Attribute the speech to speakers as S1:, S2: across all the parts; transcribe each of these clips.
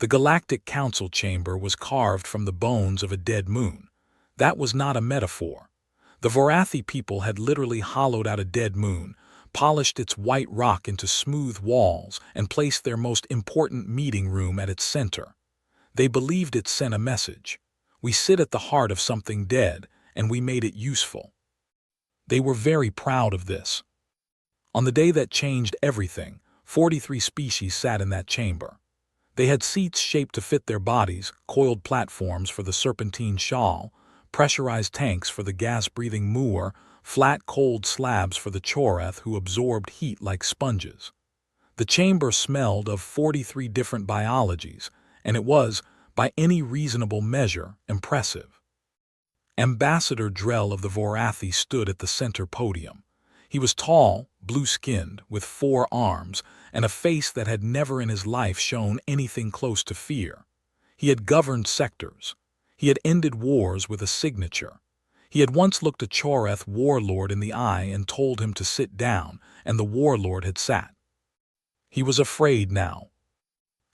S1: The Galactic Council chamber was carved from the bones of a dead moon. That was not a metaphor. The Vorathi people had literally hollowed out a dead moon, polished its white rock into smooth walls, and placed their most important meeting room at its center. They believed it sent a message. We sit at the heart of something dead, and we made it useful. They were very proud of this. On the day that changed everything, 43 species sat in that chamber. They had seats shaped to fit their bodies, coiled platforms for the serpentine shawl, pressurized tanks for the gas-breathing Moor, flat cold slabs for the Choreth who absorbed heat like sponges. The chamber smelled of 43 different biologies, and it was, by any reasonable measure, impressive. Ambassador Drell of the Vorathi stood at the center podium. He was tall, blue-skinned, with 4 arms, and a face that had never in his life shown anything close to fear. He had governed sectors. He had ended wars with a signature. He had once looked a Choreth warlord in the eye and told him to sit down, and the warlord had sat. He was afraid now.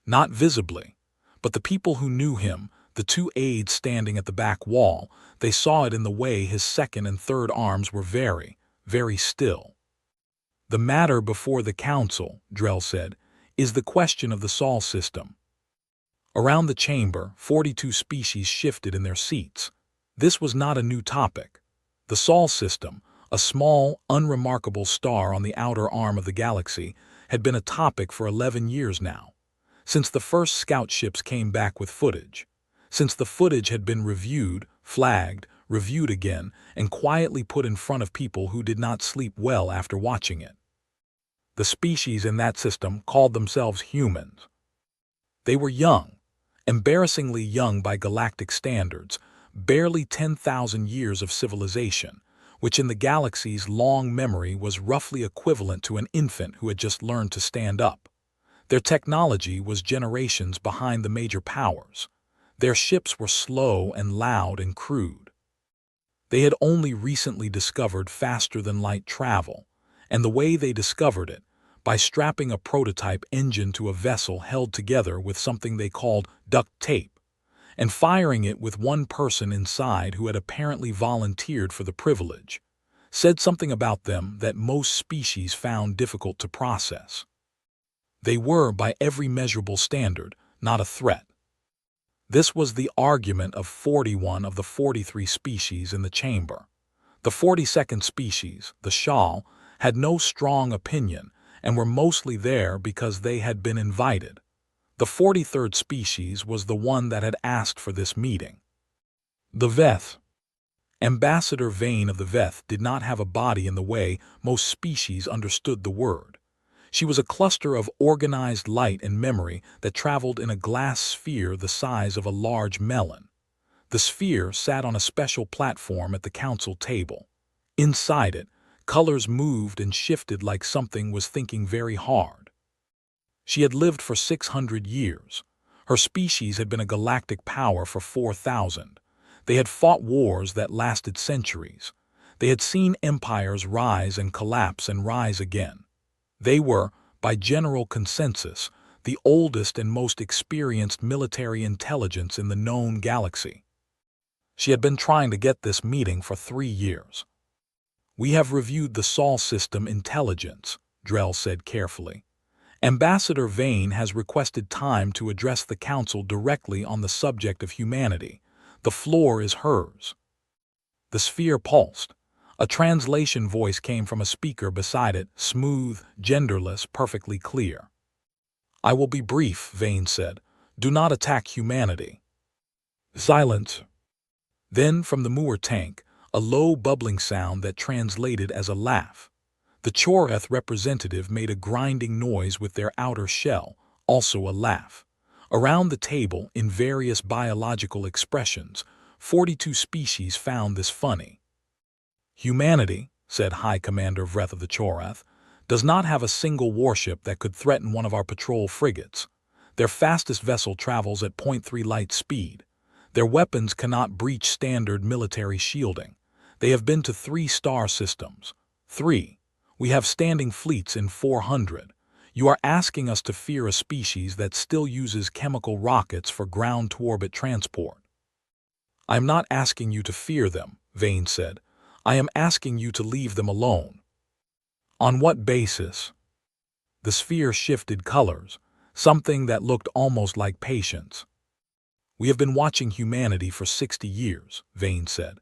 S1: Not visibly, but the people who knew him, the 2 aides standing at the back wall, they saw it in the way his second and third arms were very, very still. The matter before the council, Drell said, is the question of the Sol system. Around the chamber, 42 species shifted in their seats. This was not a new topic. The Sol system, a small, unremarkable star on the outer arm of the galaxy, had been a topic for 11 years now. Since the first scout ships came back with footage. Since the footage had been reviewed, flagged, reviewed again, and quietly put in front of people who did not sleep well after watching it. The species in that system called themselves humans. They were young, embarrassingly young by galactic standards, barely 10,000 years of civilization, which in the galaxy's long memory was roughly equivalent to an infant who had just learned to stand up. Their technology was generations behind the major powers. Their ships were slow and loud and crude. They had only recently discovered faster-than-light travel, and the way they discovered it, by strapping a prototype engine to a vessel held together with something they called duct tape, and firing it with one person inside who had apparently volunteered for the privilege, said something about them that most species found difficult to process. They were, by every measurable standard, not a threat. This was the argument of 41 of the 43 species in the chamber. The 42nd species, the Shal, had no strong opinion and were mostly there because they had been invited. The 43rd species was the one that had asked for this meeting. The Veth. Ambassador Vane of the Veth did not have a body in the way most species understood the word. She was a cluster of organized light and memory that traveled in a glass sphere the size of a large melon. The sphere sat on a special platform at the council table. Inside it, colors moved and shifted like something was thinking very hard. She had lived for 600 years. Her species had been a galactic power for 4,000. They had fought wars that lasted centuries. They had seen empires rise and collapse and rise again. They were, by general consensus, the oldest and most experienced military intelligence in the known galaxy. She had been trying to get this meeting for 3 years. "We have reviewed the Sol system intelligence," Drell said carefully. "Ambassador Vane has requested time to address the council directly on the subject of humanity. The floor is hers." The sphere pulsed. A translation voice came from a speaker beside it, smooth, genderless, perfectly clear. "I will be brief," Vane said. "Do not attack humanity." Silence. Then, from the Moor tank, a low bubbling sound that translated as a laugh. The Choreth representative made a grinding noise with their outer shell, also a laugh. Around the table, in various biological expressions, 42 species found this funny. "Humanity," said High Commander Vreth of the Choreth, "does not have a single warship that could threaten one of our patrol frigates. Their fastest vessel travels at 0.3 light speed. Their weapons cannot breach standard military shielding. They have been to 3 star systems. 3. We have standing fleets in 400. You are asking us to fear a species that still uses chemical rockets for ground-to-orbit transport. I am not asking you to fear them, Vane said. I am asking you to leave them alone. On what basis? The sphere shifted colors, something that looked almost like patience. We have been watching humanity for 60 years, Vane said.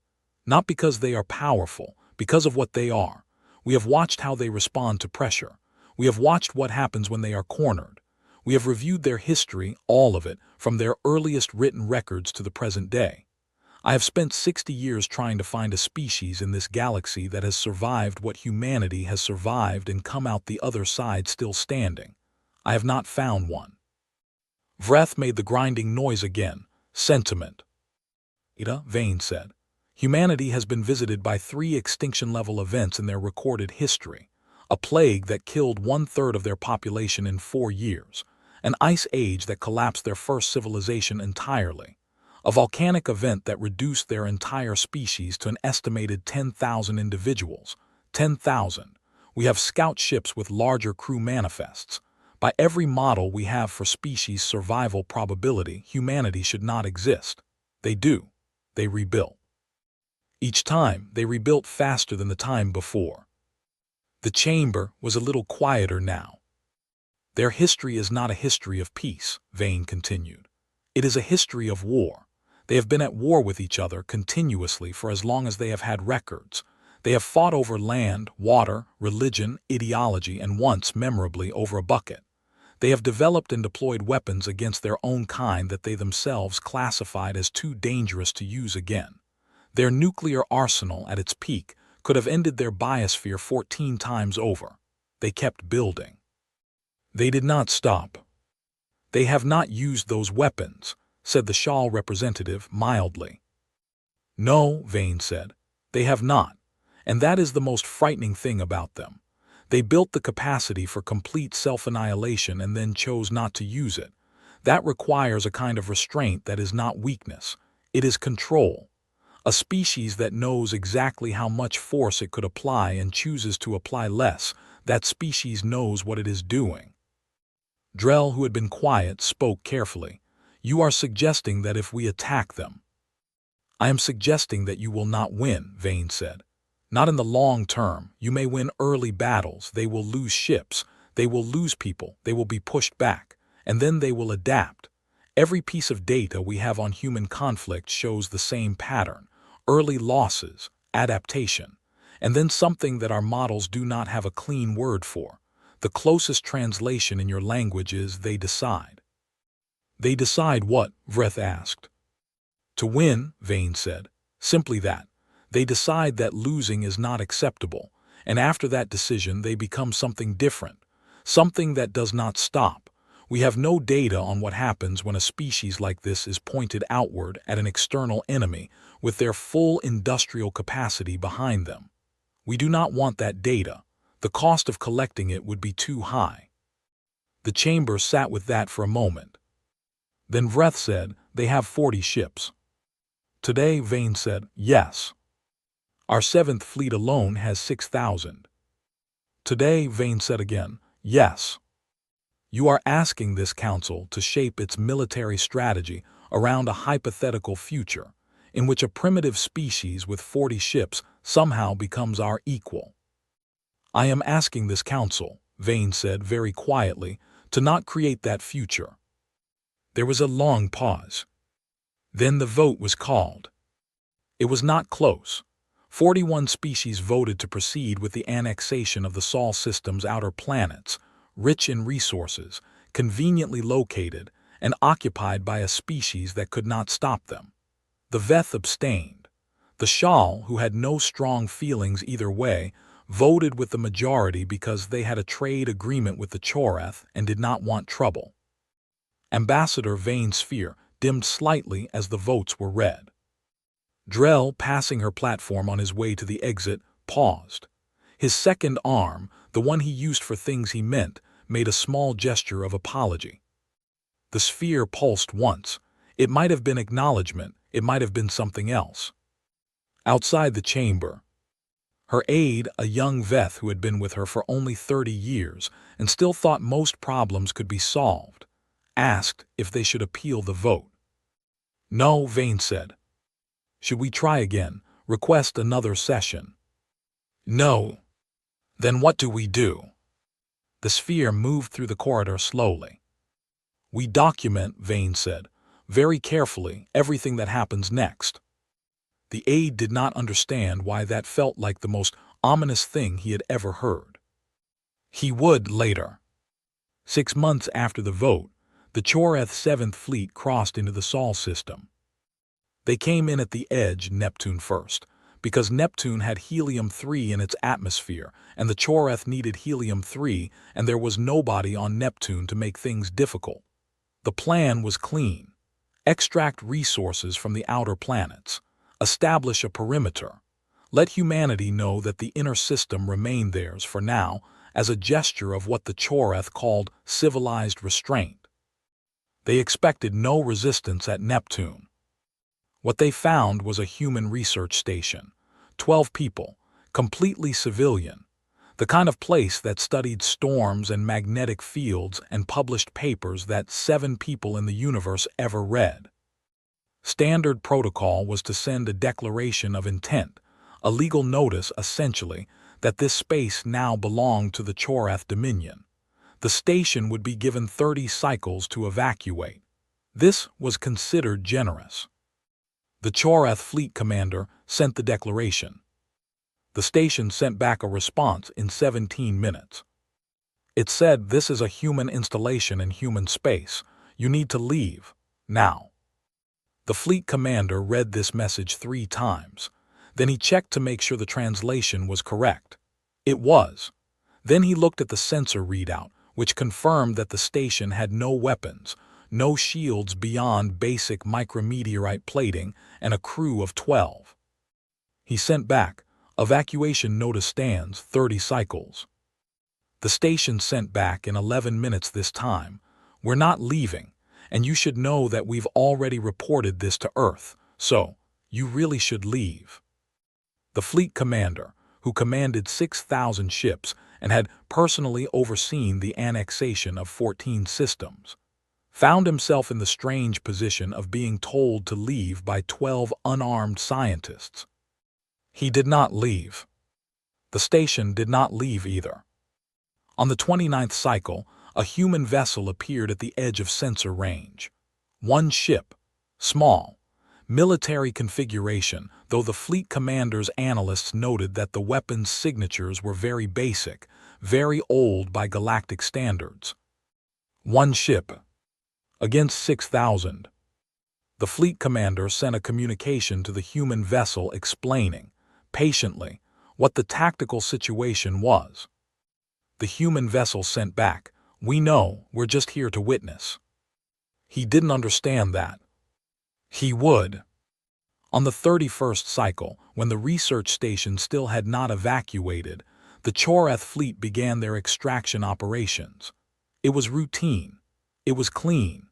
S1: Not because they are powerful, because of what they are. We have watched how they respond to pressure. We have watched what happens when they are cornered. We have reviewed their history, all of it, from their earliest written records to the present day. I have spent 60 years trying to find a species in this galaxy that has survived what humanity has survived and come out the other side still standing. I have not found one. Vreth made the grinding noise again. Sentiment. Vane said. Humanity has been visited by 3 extinction-level events in their recorded history. A plague that killed 1/3 of their population in 4 years. An ice age that collapsed their first civilization entirely. A volcanic event that reduced their entire species to an estimated 10,000 individuals. 10,000. We have scout ships with larger crew manifests. By every model we have for species survival probability, humanity should not exist. They do. They rebuilt. Each time, they rebuilt faster than the time before. The chamber was a little quieter now. Their history is not a history of peace, Vane continued. It is a history of war. They have been at war with each other continuously for as long as they have had records. They have fought over land, water, religion, ideology, and once, memorably, over a bucket. They have developed and deployed weapons against their own kind that they themselves classified as too dangerous to use again. Their nuclear arsenal at its peak could have ended their biosphere 14 times over. They kept building. They did not stop. They have not used those weapons, said the Shal representative mildly. No, Vane said, they have not, and that is the most frightening thing about them. They built the capacity for complete self-annihilation and then chose not to use it. That requires a kind of restraint that is not weakness. It is control. A species that knows exactly how much force it could apply and chooses to apply less, that species knows what it is doing. Drell, who had been quiet, spoke carefully. You are suggesting that if we attack them. I am suggesting that you will not win, Vane said. Not in the long term. You may win early battles. They will lose ships. They will lose people. They will be pushed back. And then they will adapt. Every piece of data we have on human conflict shows the same pattern. Early losses, adaptation, and then something that our models do not have a clean word for. The closest translation in your language is they decide. They decide what? Vreth asked. To win, Vane said. Simply that. They decide that losing is not acceptable, and after that decision they become something different, something that does not stop. We have no data on what happens when a species like this is pointed outward at an external enemy with their full industrial capacity behind them. We do not want that data. The cost of collecting it would be too high. The chamber sat with that for a moment. Then Vreth said, they have 40 ships. Today, Vane said, yes. Our 7th fleet alone has 6,000. Today, Vane said again, yes. You are asking this council to shape its military strategy around a hypothetical future in which a primitive species with 40 ships somehow becomes our equal. I am asking this council, Vane said very quietly, to not create that future. There was a long pause. Then the vote was called. It was not close. 41 species voted to proceed with the annexation of the Sol system's outer planets, rich in resources, conveniently located, and occupied by a species that could not stop them. The Veth abstained. The Shal, who had no strong feelings either way, voted with the majority because they had a trade agreement with the Choreth and did not want trouble. Ambassador Vane's fear dimmed slightly as the votes were read. Drell, passing her platform on his way to the exit, paused. His second arm, the one he used for things he meant, made a small gesture of apology. The sphere pulsed once. It might have been acknowledgement, it might have been something else. Outside the chamber, Her aide, a young Veth who had been with her for only 30 years and still thought most problems could be solved, asked if they should appeal the vote. No, Vane said. Should we try again, request another session? No. Then what do we do? The sphere moved through the corridor slowly. We document, Vane said, very carefully, everything that happens next. The aide did not understand why that felt like the most ominous thing he had ever heard. He would later. 6 months after the vote, the Choreth 7th Fleet crossed into the Sol system. They came in at the edge, Neptune first, because Neptune had helium-3 in its atmosphere, and the Choreth needed helium-3, and there was nobody on Neptune to make things difficult. The plan was clean. Extract resources from the outer planets. Establish a perimeter. Let humanity know that the inner system remained theirs for now, as a gesture of what the Choreth called civilized restraint. They expected no resistance at Neptune. What they found was a human research station, 12 people, completely civilian, the kind of place that studied storms and magnetic fields and published papers that 7 people in the universe ever read. Standard protocol was to send a declaration of intent, a legal notice essentially, that this space now belonged to the Choreth Dominion. The station would be given 30 cycles to evacuate. This was considered generous. The Choreth fleet commander sent the declaration. The station sent back a response in 17 minutes. It said, "This is a human installation in human space. You need to leave, now." The fleet commander read this message 3 times. Then he checked to make sure the translation was correct. It was. Then he looked at the sensor readout, which confirmed that the station had no weapons, no shields beyond basic micrometeorite plating, and a crew of 12. He sent back, "Evacuation notice stands, 30 cycles." The station sent back in 11 minutes this time, "We're not leaving, and you should know that we've already reported this to Earth, so you really should leave." The fleet commander, who commanded 6,000 ships and had personally overseen the annexation of 14 systems, found himself in the strange position of being told to leave by 12 unarmed scientists. He did not leave. The station did not leave either. On the 29th cycle, a human vessel appeared at the edge of sensor range. One ship, small, military configuration, though the fleet commander's analysts noted that the weapon's signatures were very basic, very old by galactic standards. One ship. Against 6,000. The fleet commander sent a communication to the human vessel explaining, patiently, what the tactical situation was. The human vessel sent back, "We know, we're just here to witness." He didn't understand that. He would. On the 31st cycle, when the research station still had not evacuated, the Choreth fleet began their extraction operations. It was routine. It was clean.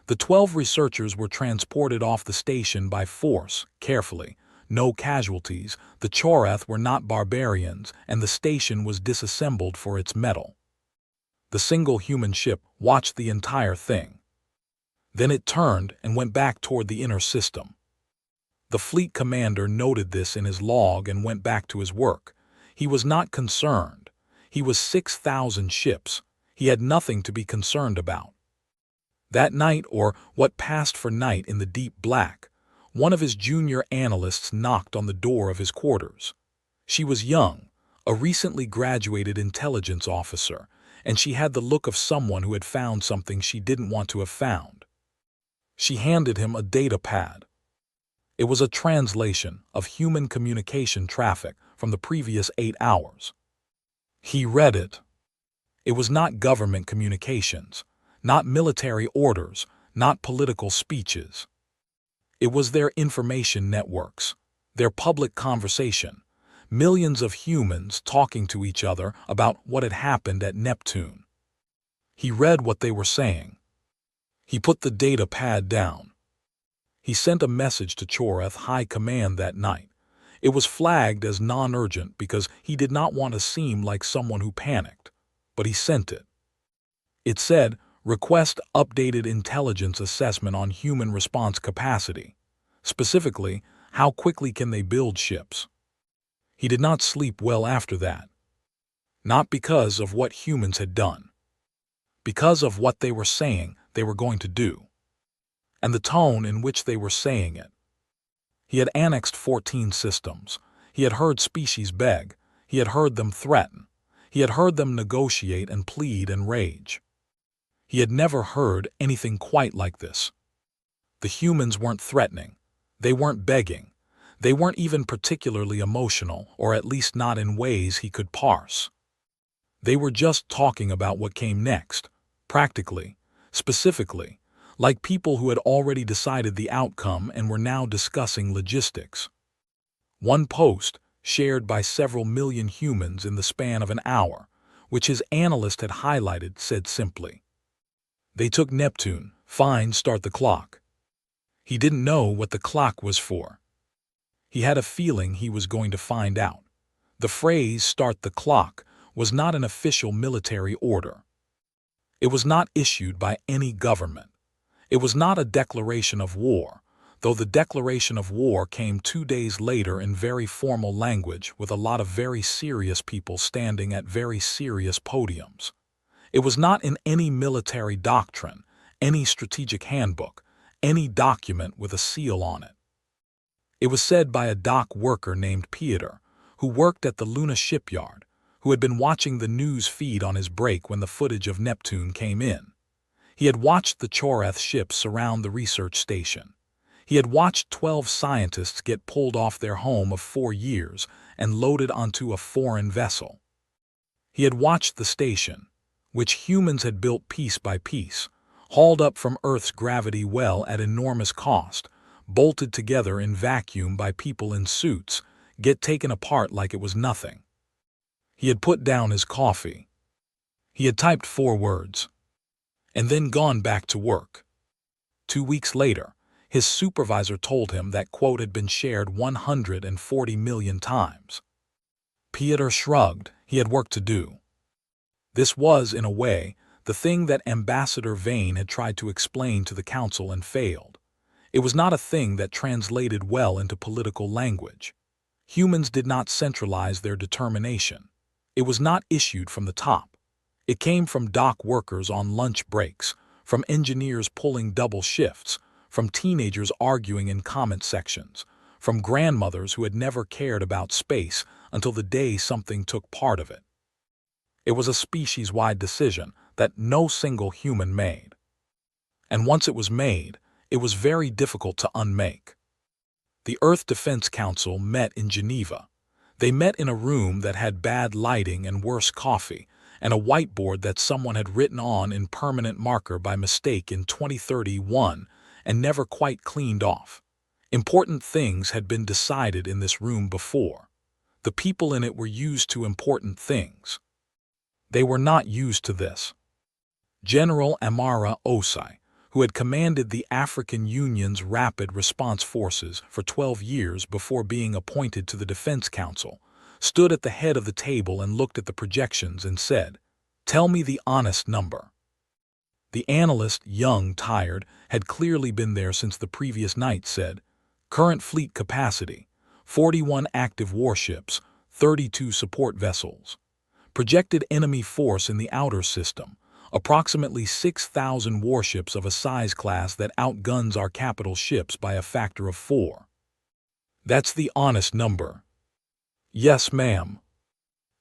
S1: The 12 researchers were transported off the station by force, carefully. No casualties, the Choreth were not barbarians, and the station was disassembled for its metal. The single human ship watched the entire thing. Then it turned and went back toward the inner system. The fleet commander noted this in his log and went back to his work. He was not concerned. He was 6,000 ships. He had nothing to be concerned about. That night, or what passed for night in the deep black, one of his junior analysts knocked on the door of his quarters. She was young, a recently graduated intelligence officer, and she had the look of someone who had found something she didn't want to have found. She handed him a data pad. It was a translation of human communication traffic from the previous 8 hours. He read it. It was not government communications, not military orders, not political speeches. It was their information networks, their public conversation, millions of humans talking to each other about what had happened at Neptune. He read what they were saying. He put the data pad down. He sent a message to Choreth High Command that night. It was flagged as non-urgent because he did not want to seem like someone who panicked, but he sent it. It said, "Request updated intelligence assessment on human response capacity." Specifically, how quickly can they build ships? He did not sleep well after that. Not because of what humans had done. Because of what they were saying they were going to do. And the tone in which they were saying it. He had annexed 14 systems. He had heard species beg. He had heard them threaten. He had heard them negotiate and plead and rage. He had never heard anything quite like this. The humans weren't threatening. They weren't begging. They weren't even particularly emotional, or at least not in ways he could parse. They were just talking about what came next, practically, specifically, like people who had already decided the outcome and were now discussing logistics. One post, shared by several million humans in the span of an hour, which his analyst had highlighted, said simply, "They took Neptune, fine, start the clock." He didn't know what the clock was for. He had a feeling he was going to find out. The phrase "start the clock" was not an official military order. It was not issued by any government. It was not a declaration of war, though the declaration of war came 2 days later in very formal language with a lot of very serious people standing at very serious podiums. It was not in any military doctrine, any strategic handbook, any document with a seal on it. It was said by a dock worker named Peter, who worked at the Luna shipyard, who had been watching the news feed on his break when the footage of Neptune came in. He had watched the Choreth ships surround the research station. He had watched 12 scientists get pulled off their home of 4 years and loaded onto a foreign vessel. He had watched the station, which humans had built piece by piece, hauled up from Earth's gravity well at enormous cost, bolted together in vacuum by people in suits, get taken apart like it was nothing. He had put down his coffee. He had typed 4 words. And then gone back to work. 2 weeks later, his supervisor told him that quote had been shared 140 million times. Peter shrugged. He had work to do. This was, in a way, the thing that Ambassador Vane had tried to explain to the council and failed. It was not a thing that translated well into political language. Humans did not centralize their determination. It was not issued from the top. It came from dock workers on lunch breaks, from engineers pulling double shifts, from teenagers arguing in comment sections, from grandmothers who had never cared about space until the day something took part of it. It was a species-wide decision that no single human made. And once it was made, it was very difficult to unmake. The Earth Defense Council met in Geneva. They met in a room that had bad lighting and worse coffee, and a whiteboard that someone had written on in permanent marker by mistake in 2031 and never quite cleaned off. Important things had been decided in this room before. The people in it were used to important things. They were not used to this. General Amara Osai, who had commanded the African Union's Rapid Response Forces for 12 years before being appointed to the Defense Council, stood at the head of the table and looked at the projections and said, "Tell me the honest number." The analyst, young, tired, had clearly been there since the previous night, said, "Current fleet capacity, 41 active warships, 32 support vessels. Projected enemy force in the outer system, approximately 6,000 warships of a size class that outguns our capital ships by a factor of 4. That's the honest number." "Yes, ma'am."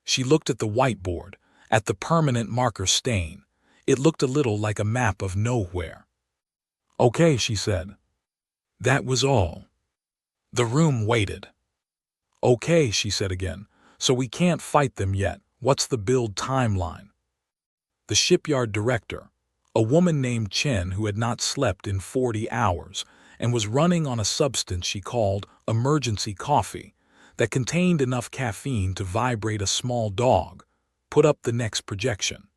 S1: She looked at the whiteboard, at the permanent marker stain. It looked a little like a map of nowhere. "Okay," she said. That was all. The room waited. "Okay," she said again. "So we can't fight them yet. What's the build timeline?" The shipyard director, a woman named Chen who had not slept in 40 hours and was running on a substance she called emergency coffee that contained enough caffeine to vibrate a small dog, put up the next projection.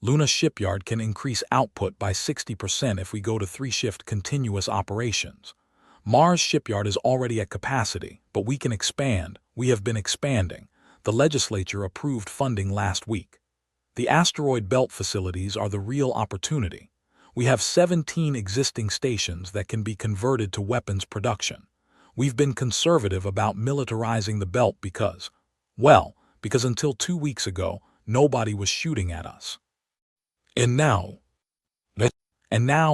S1: Luna shipyard can increase output by 60% if we go to 3-shift continuous operations. Mars shipyard is already at capacity, but we can expand. We have been expanding. The legislature approved funding last week. The asteroid belt facilities are the real opportunity. We have 17 existing stations that can be converted to weapons production. We've been conservative about militarizing the belt because until 2 weeks ago, nobody was shooting at us. And now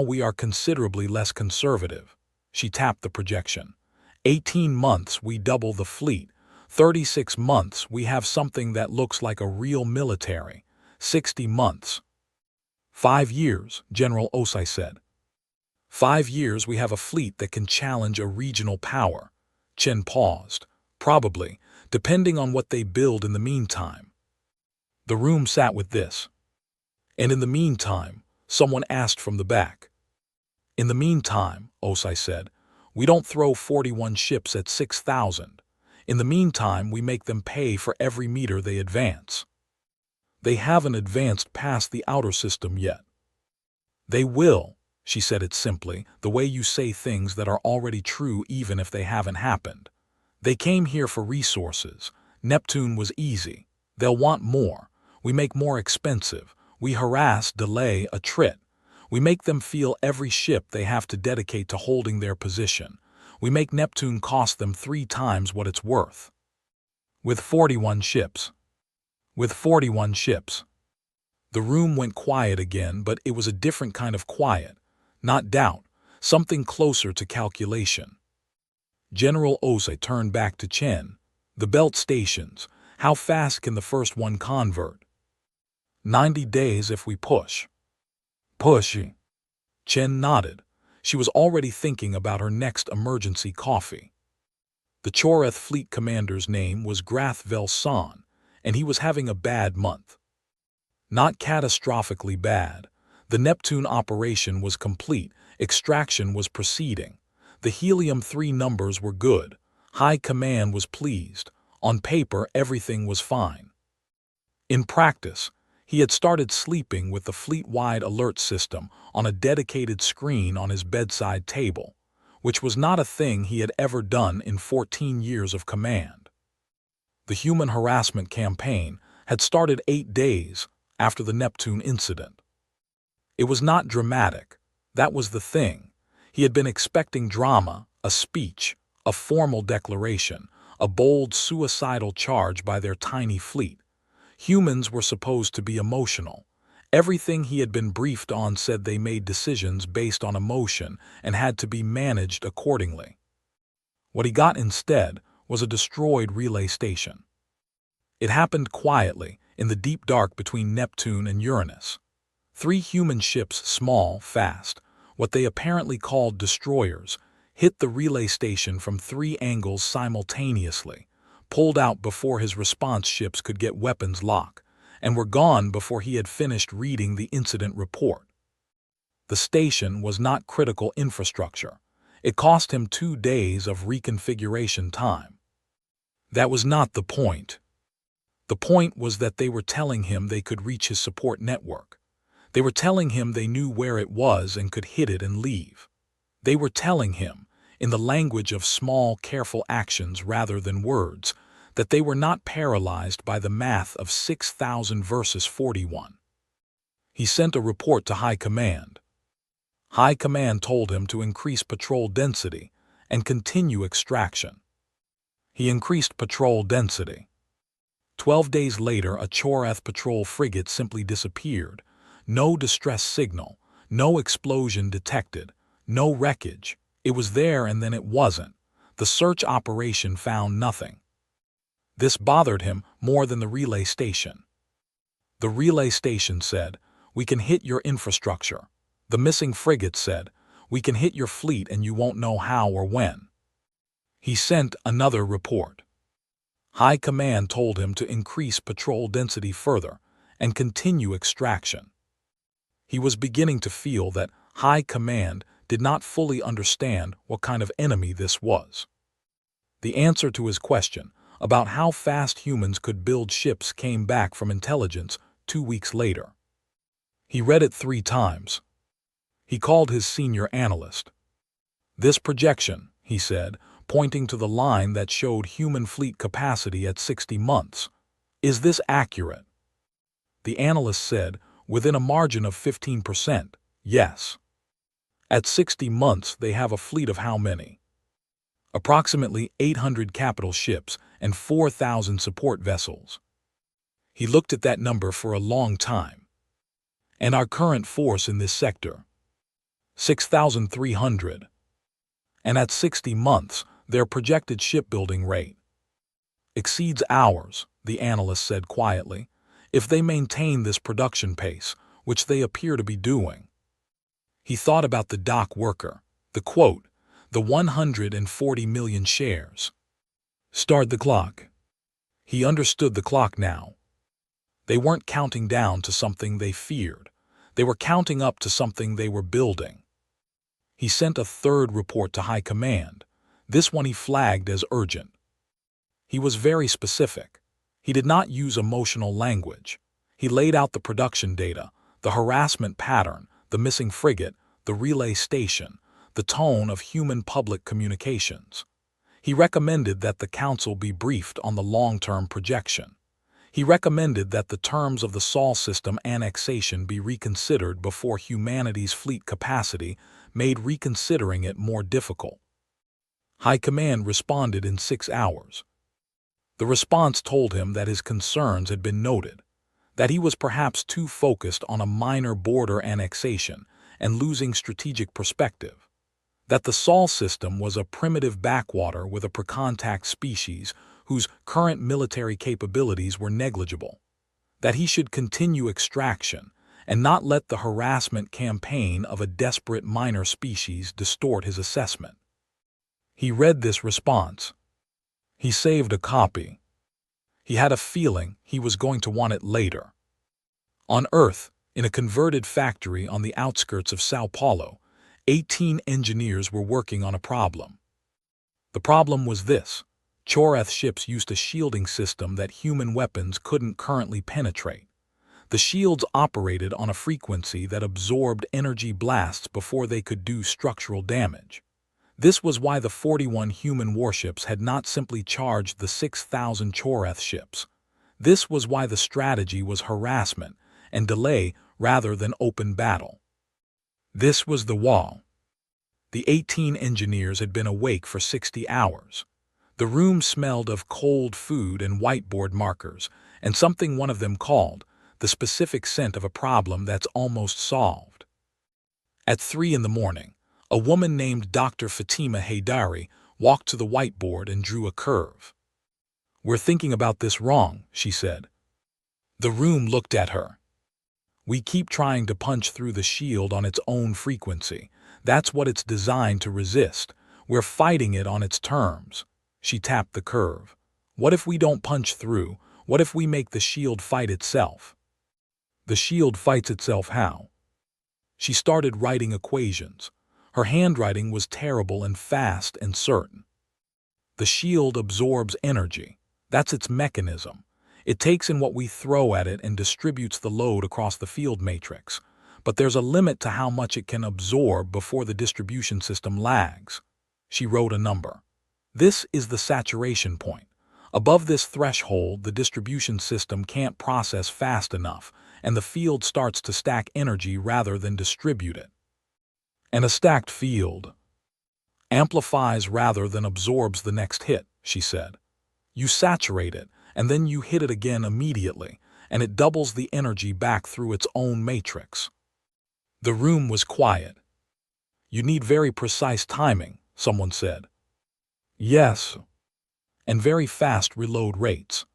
S1: we are considerably less conservative. She tapped the projection. 18 months, we double the fleet. 36 months, we have something that looks like a real military. 60 months. 5 years, General Osai said. 5 years, we have a fleet that can challenge a regional power. Chen paused. Probably, depending on what they build in the meantime. The room sat with this. And in the meantime, someone asked from the back. In the meantime, Osai said, we don't throw 41 ships at 6,000. In the meantime, we make them pay for every meter they advance. They haven't advanced past the outer system yet. They will, she said it simply, the way you say things that are already true even if they haven't happened. They came here for resources. Neptune was easy. They'll want more. We make more expensive. We harass, delay, attrit. We make them feel every ship they have to dedicate to holding their position. We make Neptune cost them 3 times what it's worth. With 41 ships. With 41 ships. The room went quiet again, but it was a different kind of quiet. Not doubt, something closer to calculation. General Osei turned back to Chen. The belt stations. How fast can the first one convert? 90 days if we push. Push. Chen nodded. She was already thinking about her next emergency coffee. The Choreth fleet commander's name was Grath Velson, and he was having a bad month. Not catastrophically bad. The Neptune operation was complete. Extraction was proceeding. The helium-3 numbers were good. High Command was pleased. On paper, everything was fine. In practice, he had started sleeping with the fleet-wide alert system on a dedicated screen on his bedside table, which was not a thing he had ever done in 14 years of command. The human harassment campaign had started 8 days after the Neptune incident. It was not dramatic. That was the thing. He had been expecting drama, a speech, a formal declaration, a bold suicidal charge by their tiny fleet. Humans were supposed to be emotional. Everything he had been briefed on said they made decisions based on emotion and had to be managed accordingly. What he got instead was a destroyed relay station. It happened quietly, in the deep dark between Neptune and Uranus. 3 human ships, small, fast, what they apparently called destroyers, hit the relay station from 3 angles simultaneously, pulled out before his response ships could get weapons lock, and were gone before he had finished reading the incident report. The station was not critical infrastructure. It cost him 2 days of reconfiguration time. That was not the point. The point was that they were telling him they could reach his support network. They were telling him they knew where it was and could hit it and leave. They were telling him, in the language of small, careful actions rather than words, that they were not paralyzed by the math of 6,000 versus 41. He sent a report to High Command. High Command told him to increase patrol density and continue extraction. He increased patrol density. 12 days later, a Choreth patrol frigate simply disappeared. No distress signal, no explosion detected, no wreckage. It was there and then it wasn't. The search operation found nothing. This bothered him more than the relay station. The relay station said, "We can hit your infrastructure." The missing frigate said, "We can hit your fleet and you won't know how or when." He sent another report. High Command told him to increase patrol density further and continue extraction. He was beginning to feel that High Command did not fully understand what kind of enemy this was. The answer to his question about how fast humans could build ships came back from intelligence 2 weeks later. He read it 3 times. He called his senior analyst. "This projection," he said, pointing to the line that showed human fleet capacity at 60 months. Is this accurate? The analyst said, within a margin of 15%, yes. At 60 months, they have a fleet of how many? Approximately 800 capital ships and 4,000 support vessels. He looked at that number for a long time. And our current force in this sector? 6,300. And at 60 months, their projected shipbuilding rate exceeds ours, the analyst said quietly, if they maintain this production pace, which they appear to be doing. He thought about the dock worker, the quote, the 140 million shares. Start the clock. He understood the clock now. They weren't counting down to something they feared. They were counting up to something they were building. He sent a third report to High Command. This one he flagged as urgent. He was very specific. He did not use emotional language. He laid out the production data, the harassment pattern, the missing frigate, the relay station, the tone of human public communications. He recommended that the council be briefed on the long-term projection. He recommended that the terms of the Sol system annexation be reconsidered before humanity's fleet capacity made reconsidering it more difficult. High Command responded in 6 hours. The response told him that his concerns had been noted, that he was perhaps too focused on a minor border annexation and losing strategic perspective, that the Sol system was a primitive backwater with a precontact species whose current military capabilities were negligible, that he should continue extraction and not let the harassment campaign of a desperate minor species distort his assessment. He read this response. He saved a copy. He had a feeling he was going to want it later. On Earth, in a converted factory on the outskirts of Sao Paulo, 18 engineers were working on a problem. The problem was this: Choreth ships used a shielding system that human weapons couldn't currently penetrate. The shields operated on a frequency that absorbed energy blasts before they could do structural damage. This was why the 41 human warships had not simply charged the 6,000 Choreth ships. This was why the strategy was harassment and delay rather than open battle. This was the wall. The 18 engineers had been awake for 60 hours. The room smelled of cold food and whiteboard markers, and something one of them called the specific scent of a problem that's almost solved. At 3 in the morning, a woman named Dr. Fatima Haydari walked to the whiteboard and drew a curve. "We're thinking about this wrong," she said. The room looked at her. "We keep trying to punch through the shield on its own frequency. That's what it's designed to resist. We're fighting it on its terms." She tapped the curve. "What if we don't punch through? What if we make the shield fight itself?" "The shield fights itself how?" She started writing equations. Her handwriting was terrible and fast and certain. "The shield absorbs energy. That's its mechanism. It takes in what we throw at it and distributes the load across the field matrix. But there's a limit to how much it can absorb before the distribution system lags." She wrote a number. "This is the saturation point. Above this threshold, the distribution system can't process fast enough, and the field starts to stack energy rather than distribute it. And a stacked field amplifies rather than absorbs the next hit," she said. "You saturate it, and then you hit it again immediately, and it doubles the energy back through its own matrix." The room was quiet. "You need very precise timing," someone said. "Yes." "And very fast reload rates."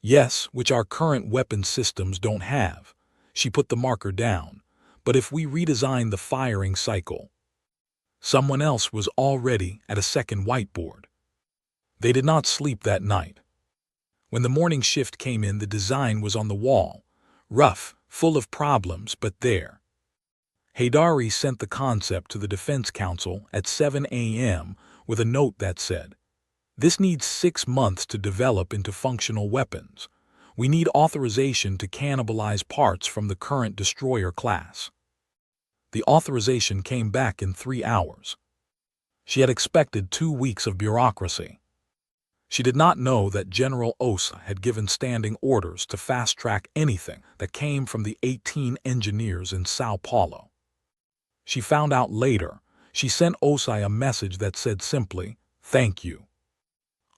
S1: "Yes, which our current weapon systems don't have." She put the marker down. "But if we redesign the firing cycle." Someone else was already at a second whiteboard. They did not sleep that night. When the morning shift came in, the design was on the wall, rough, full of problems, but there. Haydari sent the concept to the Defense Council at 7 a.m. with a note that said, "This needs 6 months to develop into functional weapons. We need authorization to cannibalize parts from the current destroyer class." The authorization came back in 3 hours. She had expected 2 weeks of bureaucracy. She did not know that General Osa had given standing orders to fast-track anything that came from the 18 engineers in Sao Paulo. She found out later. She sent Osai a message that said simply, "Thank you."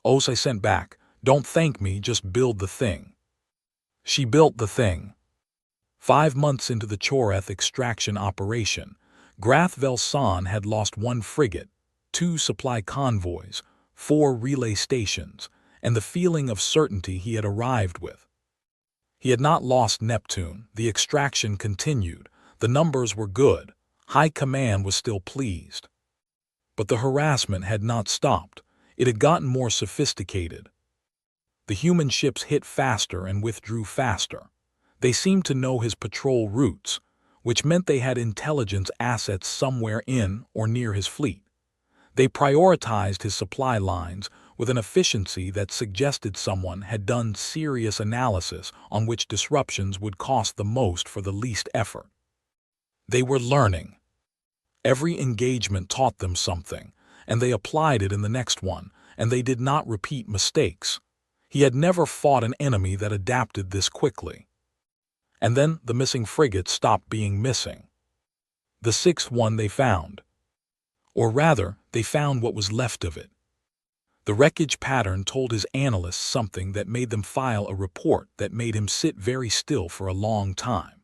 S1: Osai sent back, "Don't thank me, just build the thing." She built the thing. 5 months into the Choreth extraction operation, Grath Velsan had lost 1 frigate, 2 supply convoys, 4 relay stations, and the feeling of certainty he had arrived with. He had not lost Neptune. The extraction continued. The numbers were good. High Command was still pleased. But the harassment had not stopped. It had gotten more sophisticated. The human ships hit faster and withdrew faster. They seemed to know his patrol routes, which meant they had intelligence assets somewhere in or near his fleet. They prioritized his supply lines with an efficiency that suggested someone had done serious analysis on which disruptions would cost the most for the least effort. They were learning. Every engagement taught them something, and they applied it in the next one, and they did not repeat mistakes. He had never fought an enemy that adapted this quickly. And then the missing frigate stopped being missing. The 6th one they found. Or rather, they found what was left of it. The wreckage pattern told his analysts something that made them file a report that made him sit very still for a long time.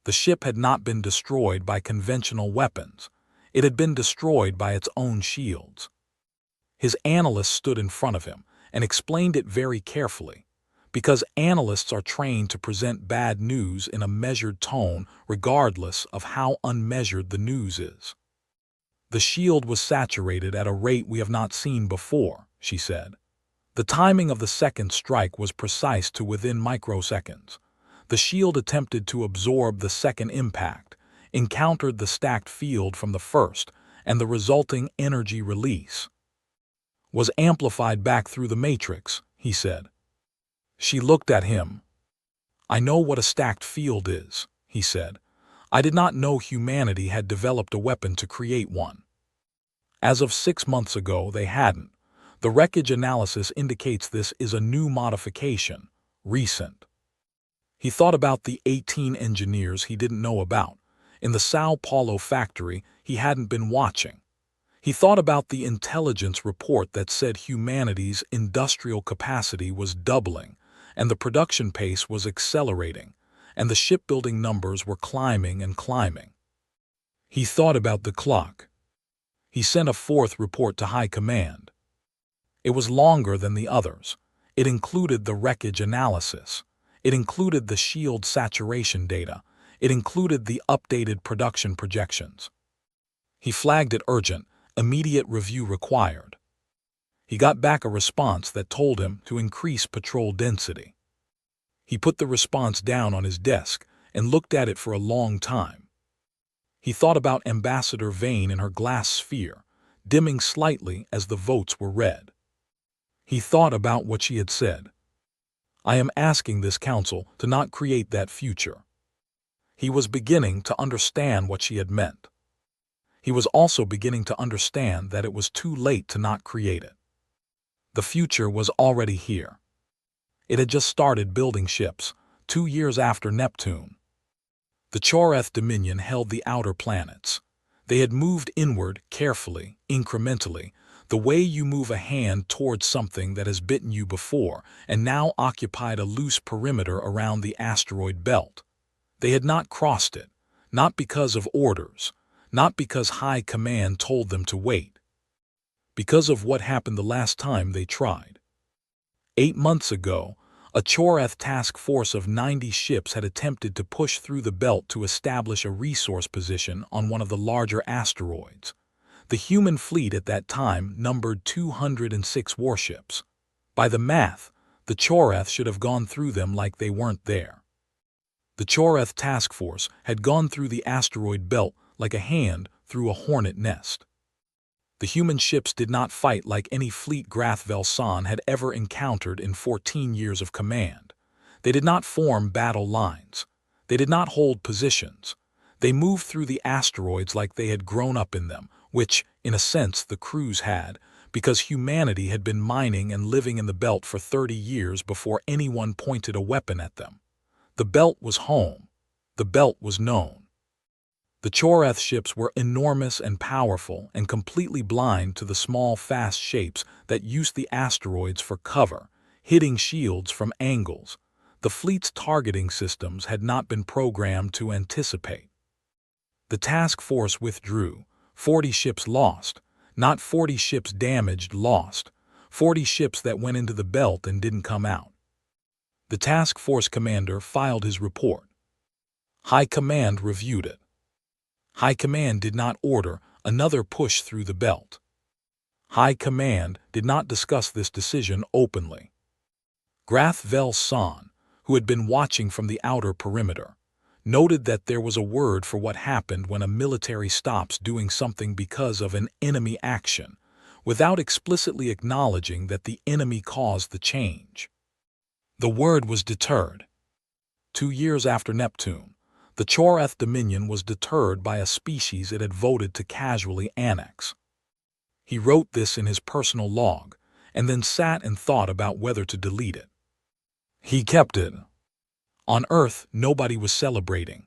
S1: The ship had not been destroyed by conventional weapons. It had been destroyed by its own shields. His analyst stood in front of him and explained it very carefully, because analysts are trained to present bad news in a measured tone regardless of how unmeasured the news is. "The shield was saturated at a rate we have not seen before," she said. "The timing of the second strike was precise to within microseconds. The shield attempted to absorb the second impact, encountered the stacked field from the first, and the resulting energy release was amplified back through the matrix," he said. She looked at him. "I know what a stacked field is," he said. "I did not know humanity had developed a weapon to create one. As of 6 months ago, they hadn't. The wreckage analysis indicates this is a new modification, recent." He thought about the 18 engineers he didn't know about. In the Sao Paulo factory, he hadn't been watching. He thought about the intelligence report that said humanity's industrial capacity was doubling, and the production pace was accelerating, and the shipbuilding numbers were climbing and climbing. He thought about the clock. He sent a 4th report to High Command. It was longer than the others. It included the wreckage analysis. It included the shield saturation data. It included the updated production projections. He flagged it urgent, immediate review required. He got back a response that told him to increase patrol density. He put the response down on his desk and looked at it for a long time. He thought about Ambassador Vane in her glass sphere, dimming slightly as the votes were read. He thought about what she had said. "I am asking this council to not create that future." He was beginning to understand what she had meant. He was also beginning to understand that it was too late to not create it. The future was already here. It had just started building ships, 2 years after Neptune. The Choreth Dominion held the outer planets. They had moved inward carefully, incrementally, the way you move a hand towards something that has bitten you before, and now occupied a loose perimeter around the asteroid belt. They had not crossed it, not because of orders, not because High Command told them to wait. Because of what happened the last time they tried. 8 months ago, a Choreth task force of 90 ships had attempted to push through the belt to establish a resource position on one of the larger asteroids. The human fleet at that time numbered 206 warships. By the math, the Choreth should have gone through them like they weren't there. The Choreth task force had gone through the asteroid belt like a hand through a hornet nest. The human ships did not fight like any fleet Grath Velsan had ever encountered in 14 years of command. They did not form battle lines. They did not hold positions. They moved through the asteroids like they had grown up in them, which, in a sense, the crews had, because humanity had been mining and living in the belt for 30 years before anyone pointed a weapon at them. The belt was home. The belt was known. The Chorath ships were enormous and powerful and completely blind to the small, fast shapes that used the asteroids for cover, hitting shields from angles. The fleet's targeting systems had not been programmed to anticipate. The task force withdrew. 40 ships lost. Not 40 ships damaged, lost. 40 ships that went into the belt and didn't come out. The task force commander filed his report. High Command reviewed it. High Command did not order another push through the belt. High Command did not discuss this decision openly. Grath Vel San, who had been watching from the outer perimeter, noted that there was a word for what happened when a military stops doing something because of an enemy action, without explicitly acknowledging that the enemy caused the change. The word was deterred. 2 years after Neptune, the Chorath Dominion was deterred by a species it had voted to casually annex. He wrote this in his personal log, and then sat and thought about whether to delete it. He kept it. On Earth, nobody was celebrating.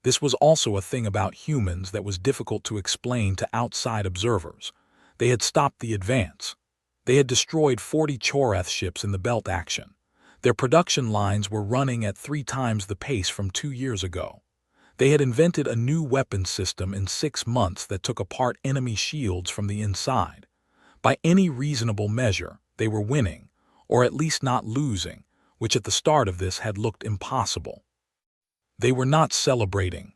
S1: This was also a thing about humans that was difficult to explain to outside observers. They had stopped the advance. They had destroyed 40 Chorath ships in the belt action. Their production lines were running at 3 times the pace from 2 years ago. They had invented a new weapon system in 6 months that took apart enemy shields from the inside. By any reasonable measure, they were winning, or at least not losing, which at the start of this had looked impossible. They were not celebrating.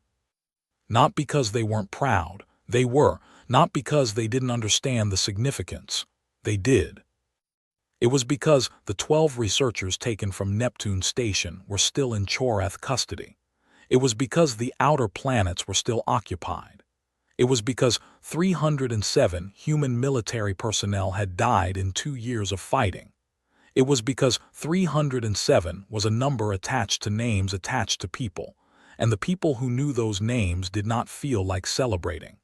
S1: Not because they weren't proud, they were, not because they didn't understand the significance. They did. It was because the 12 researchers taken from Neptune Station were still in Chorath custody. It was because the outer planets were still occupied. It was because 307 human military personnel had died in 2 years of fighting. It was because 307 was a number attached to names attached to people, and the people who knew those names did not feel like celebrating.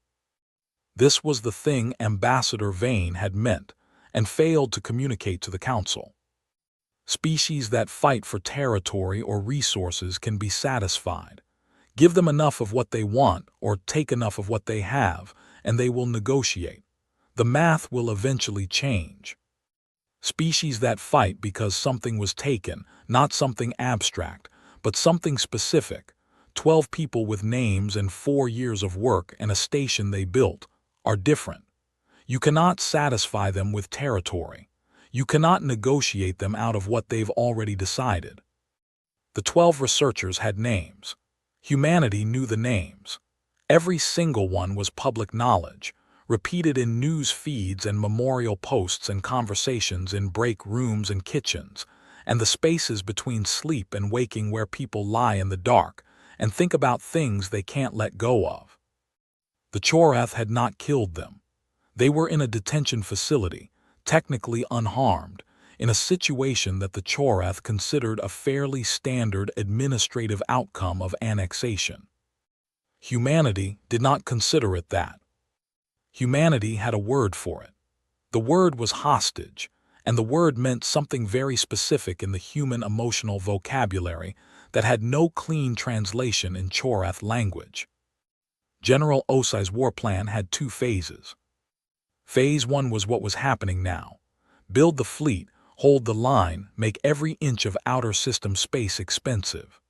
S1: This was the thing Ambassador Vane had meant, and failed to communicate to the Council. Species that fight for territory or resources can be satisfied. Give them enough of what they want or take enough of what they have, and they will negotiate. The math will eventually change. Species that fight because something was taken, not something abstract, but something specific, 12 people with names and 4 years of work and a station they built, are different. You cannot satisfy them with territory. You cannot negotiate them out of what they've already decided. The 12 researchers had names. Humanity knew the names. Every single one was public knowledge, repeated in news feeds and memorial posts and conversations in break rooms and kitchens, and the spaces between sleep and waking where people lie in the dark and think about things they can't let go of. The Chorath had not killed them. They were in a detention facility, technically unharmed, in a situation that the Chorath considered a fairly standard administrative outcome of annexation. Humanity did not consider it that. Humanity had a word for it. The word was hostage, and the word meant something very specific in the human emotional vocabulary that had no clean translation in Chorath language. General Osai's war plan had 2 phases. Phase 1 was what was happening now. Build the fleet, hold the line, make every inch of outer system space expensive.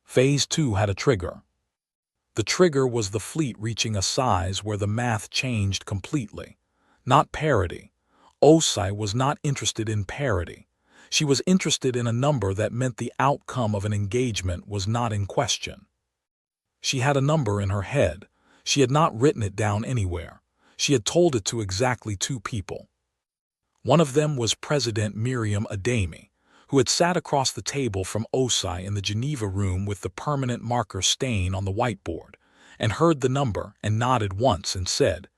S1: Phase 2 had a trigger. The trigger was the fleet reaching a size where the math changed completely. Not parity. Osai was not interested in parity. She was interested in a number that meant the outcome of an engagement was not in question. She had a number in her head. She had not written it down anywhere. She had told it to exactly 2 people. One of them was President Miriam Ademi, who had sat across the table from Osai in the Geneva room with the permanent marker stain on the whiteboard, and heard the number and nodded once and said,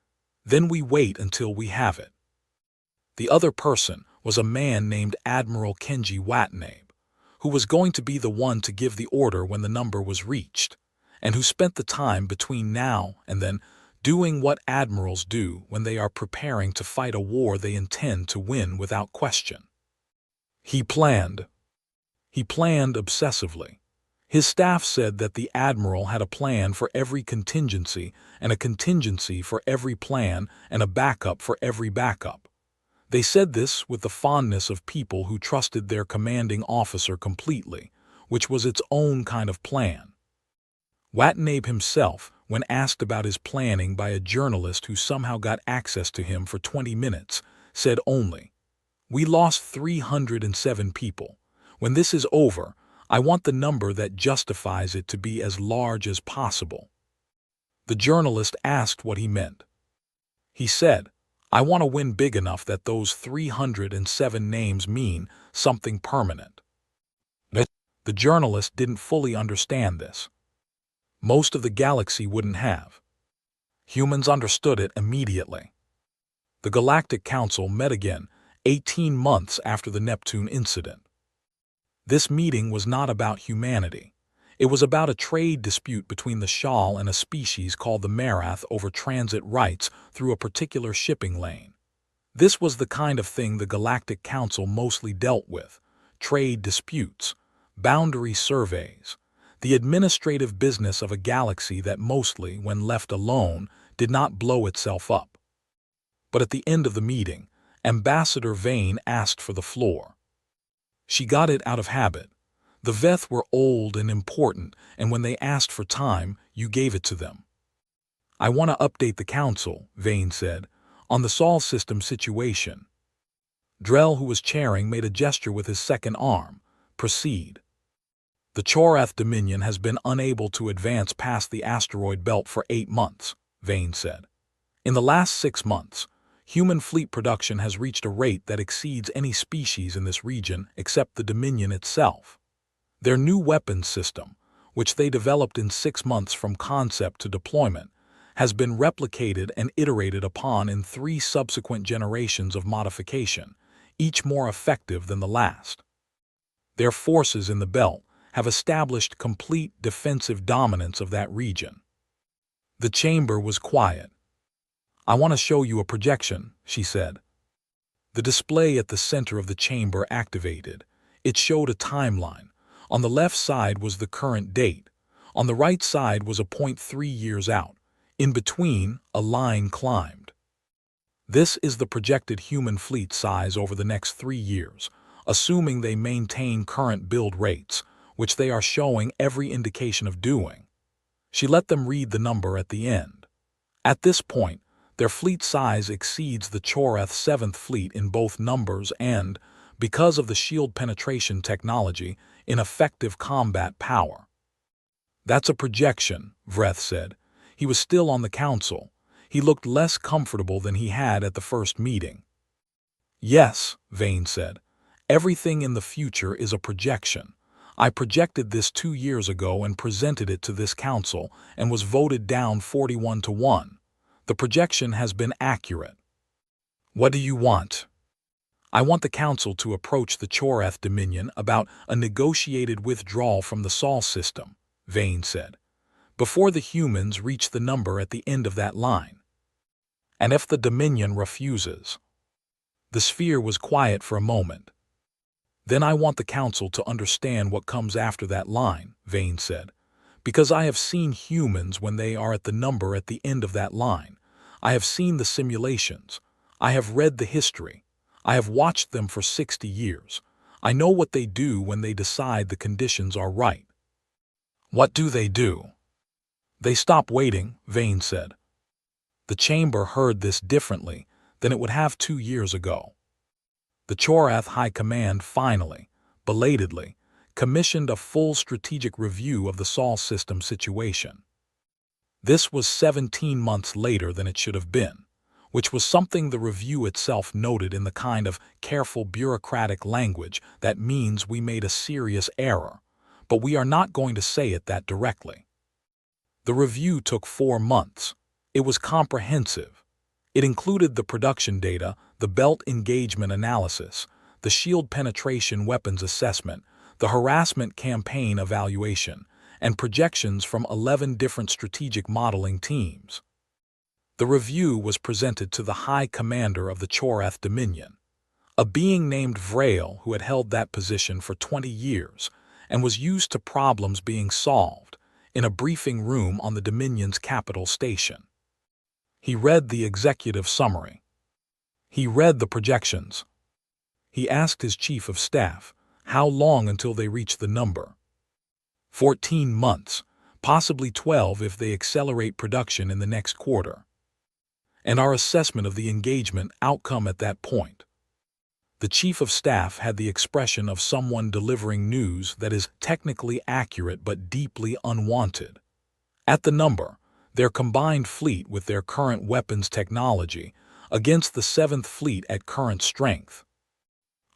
S1: "Then we wait until we have it." The other person was a man named Admiral Kenji Watanabe, who was going to be the one to give the order when the number was reached, and who spent the time between now and then doing what admirals do when they are preparing to fight a war they intend to win without question. He planned. He planned obsessively. His staff said that the admiral had a plan for every contingency and a contingency for every plan and a backup for every backup. They said this with the fondness of people who trusted their commanding officer completely, which was its own kind of plan. Watanabe himself, when asked about his planning by a journalist who somehow got access to him for 20 minutes, said only, "We lost 307 people. When this is over, I want the number that justifies it to be as large as possible." The journalist asked what he meant. He said, "I want to win big enough that those 307 names mean something permanent." The journalist didn't fully understand this. Most of the galaxy wouldn't have. Humans understood it immediately. The Galactic Council met again 18 months after the Neptune incident. This meeting was not about humanity. It was about a trade dispute between the Shal and a species called the Marath over transit rights through a particular shipping lane. This was the kind of thing the Galactic Council mostly dealt with: trade disputes, boundary surveys, the administrative business of a galaxy that mostly, when left alone, did not blow itself up. But at the end of the meeting, Ambassador Vane asked for the floor. She got it out of habit. The Veth were old and important, and when they asked for time, you gave it to them. "I want to update the council," Vane said, "on the Sol system situation." Drell, who was chairing, made a gesture with his second arm. "Proceed." "The Chorath Dominion has been unable to advance past the asteroid belt for 8 months, Vane said. "In the last 6 months, human fleet production has reached a rate that exceeds any species in this region except the Dominion itself. Their new weapons system, which they developed in 6 months from concept to deployment, has been replicated and iterated upon in 3 subsequent generations of modification, each more effective than the last. Their forces in the belt have established complete defensive dominance of that region." The chamber was quiet. "I want to show you a projection," she said. The display at the center of the chamber activated. It showed a timeline. On the left side was the current date. On the right side was a point 3 years out. In between, a line climbed. "This is the projected human fleet size over the next 3 years, assuming they maintain current build rates, which they are showing every indication of doing." She let them read the number at the end. "At this point, their fleet size exceeds the Chorath 7th Fleet in both numbers and, because of the shield penetration technology, in effective combat power." "That's a projection," Vreth said. He was still on the council. He looked less comfortable than he had at the first meeting. "Yes," Vane said. "Everything in the future is a projection. I projected this 2 years ago and presented it to this council and was voted down 41 to 1. The projection has been accurate." "What do you want?" "I want the council to approach the Chorath Dominion about a negotiated withdrawal from the Sol system," Vane said, "before the humans reach the number at the end of that line. And if the Dominion refuses." The sphere was quiet for a moment. "Then I want the council to understand what comes after that line," Vane said, "because I have seen humans when they are at the number at the end of that line. I have seen the simulations. I have read the history. I have watched them for 60 years. I know what they do when they decide the conditions are right." "What do they do?" "They stop waiting," Vane said. The chamber heard this differently than it would have 2 years ago. The Chorath High Command finally, belatedly, commissioned a full strategic review of the Sol system situation. This was 17 months later than it should have been, which was something the review itself noted in the kind of careful bureaucratic language that means we made a serious error, but we are not going to say it that directly. The review took 4 months. It was comprehensive. It included the production data, the belt engagement analysis, the shield penetration weapons assessment, the harassment campaign evaluation, and projections from 11 different strategic modeling teams. The review was presented to the High Commander of the Chorath Dominion, a being named Vrail who had held that position for 20 years and was used to problems being solved in a briefing room on the Dominion's capital station. He read the executive summary. He read the projections. He asked his chief of staff, how long until they reach the number? 14 months, possibly 12 if they accelerate production in the next quarter. And our assessment of the engagement outcome at that point. The chief of staff had the expression of someone delivering news that is technically accurate but deeply unwanted. At the number, their combined fleet with their current weapons technology against the 7th Fleet at current strength.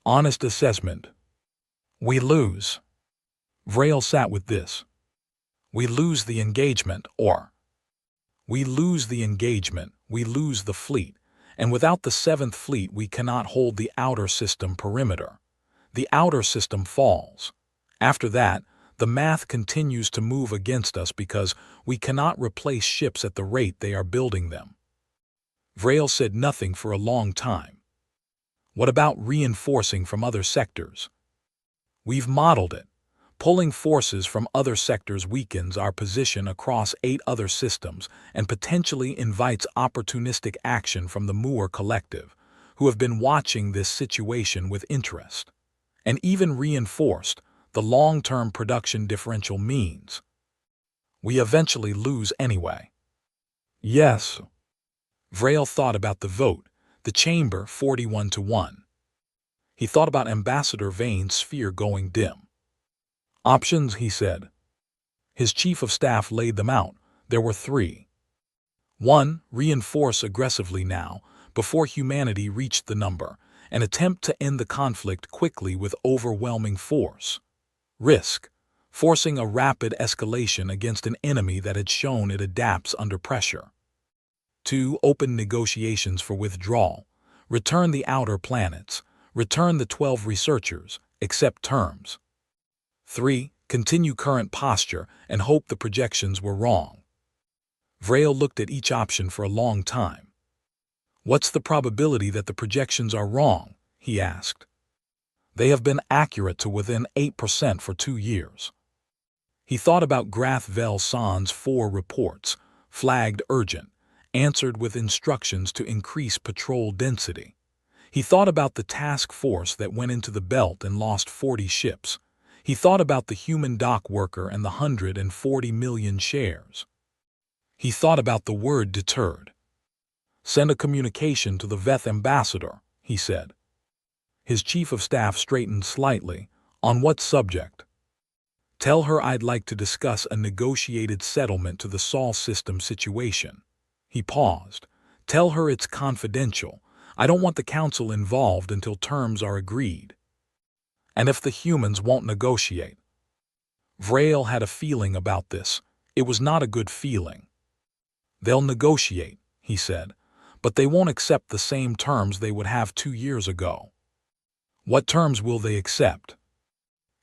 S1: Honest assessment. We lose. Vrail sat with this. We lose the engagement, or we lose the engagement, we lose the fleet, and without the 7th Fleet we cannot hold the outer system perimeter. The outer system falls. After that, the math continues to move against us because we cannot replace ships at the rate they are building them. Vrail said nothing for a long time. What about reinforcing from other sectors? We've modeled it. Pulling forces from other sectors weakens our position across 8 other systems and potentially invites opportunistic action from the Moore Collective, who have been watching this situation with interest. And even reinforced, the long-term production differential means we eventually lose anyway. Yes. Vrail thought about the vote, the chamber 41-1. He thought about Ambassador Vane's sphere going dim. Options, he said. His chief of staff laid them out. There were 3. 1. Reinforce aggressively now, before humanity reached the number, and attempt to end the conflict quickly with overwhelming force. Risk. Forcing a rapid escalation against an enemy that had shown it adapts under pressure. 2. Open negotiations for withdrawal. Return the outer planets. Return the 12 researchers, accept terms. 3. Continue current posture and hope the projections were wrong. Vrail looked at each option for a long time. What's the probability that the projections are wrong? He asked. They have been accurate to within 8% for 2 years. He thought about Grath Vel San's 4 reports, flagged urgent, answered with instructions to increase patrol density. He thought about the task force that went into the belt and lost 40 ships. He thought about the human dock worker and the 140 million shares. He thought about the word deterred. Send a communication to the Veth ambassador, he said. His chief of staff straightened slightly. On what subject? Tell her I'd like to discuss a negotiated settlement to the Sol system situation. He paused. Tell her it's confidential. I don't want the council involved until terms are agreed. And if the humans won't negotiate? Vrail had a feeling about this. It was not a good feeling. They'll negotiate, he said, but they won't accept the same terms they would have 2 years ago. What terms will they accept?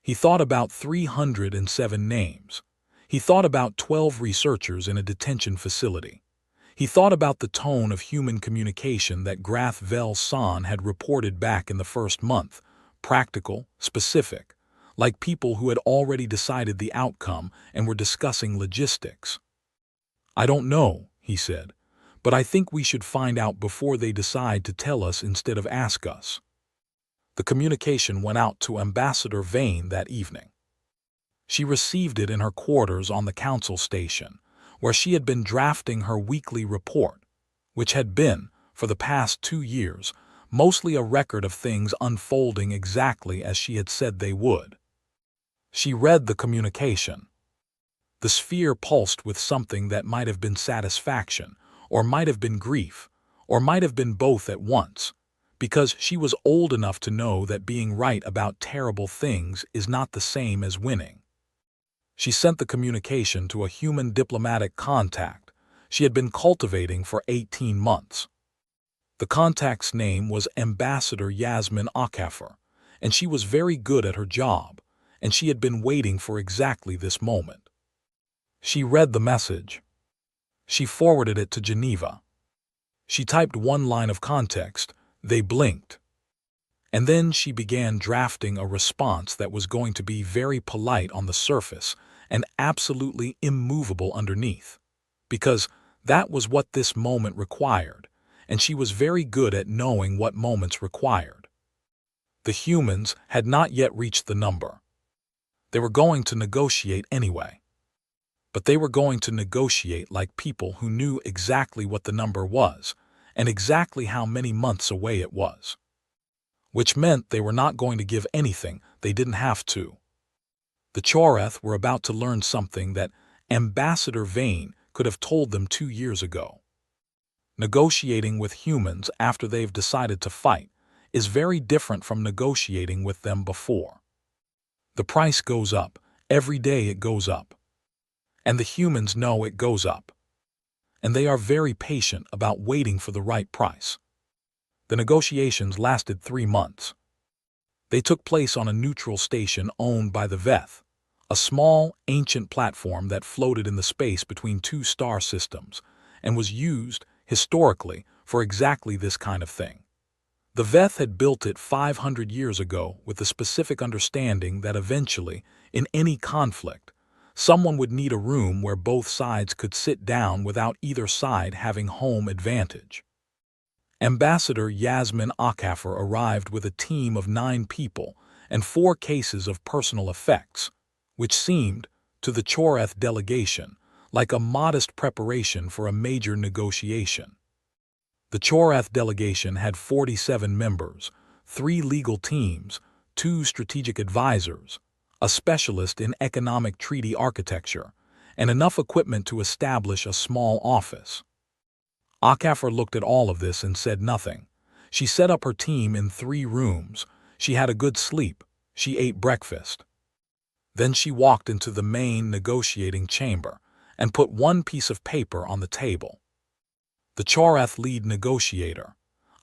S1: He thought about 307 names. He thought about 12 researchers in a detention facility. He thought about the tone of human communication that Grath Vel San had reported back in the first month. Practical, specific, like people who had already decided the outcome and were discussing logistics. I don't know, he said, but I think we should find out before they decide to tell us instead of ask us. The communication went out to Ambassador Vane that evening. She received it in her quarters on the council station, where she had been drafting her weekly report, which had been, for the past 2 years, mostly a record of things unfolding exactly as she had said they would. She read the communication. The sphere pulsed with something that might have been satisfaction, or might have been grief, or might have been both at once, because she was old enough to know that being right about terrible things is not the same as winning. She sent the communication to a human diplomatic contact she had been cultivating for 18 months. The contact's name was Ambassador Yasmin Akafer, and she was very good at her job, and she had been waiting for exactly this moment. She read the message. She forwarded it to Geneva. She typed one line of context. They blinked. And then she began drafting a response that was going to be very polite on the surface and absolutely immovable underneath. Because that was what this moment required, and she was very good at knowing what moments required. The humans had not yet reached the number. They were going to negotiate anyway. But they were going to negotiate like people who knew exactly what the number was and exactly how many months away it was. Which meant they were not going to give anything they didn't have to. The Choreth were about to learn something that Ambassador Vane could have told them 2 years ago. Negotiating with humans after they've decided to fight is very different from negotiating with them before. The price goes up. Every day it goes up. And the humans know it goes up. And they are very patient about waiting for the right price. The negotiations lasted 3 months. They took place on a neutral station owned by the Veth, a small, ancient platform that floated in the space between 2 star systems and was used, historically, for exactly this kind of thing. The Veth had built it 500 years ago with the specific understanding that eventually, in any conflict, someone would need a room where both sides could sit down without either side having home advantage. Ambassador Yasmin Akafar arrived with a team of 9 people and 4 cases of personal effects, which seemed, to the Choreth delegation, like a modest preparation for a major negotiation. The Choreth delegation had 47 members, 3 legal teams, 2 strategic advisors, a specialist in economic treaty architecture, and enough equipment to establish a small office. Akafar looked at all of this and said nothing. She set up her team in 3 rooms. She had a good sleep. She ate breakfast. Then she walked into the main negotiating chamber and put one piece of paper on the table. The Choreth lead negotiator,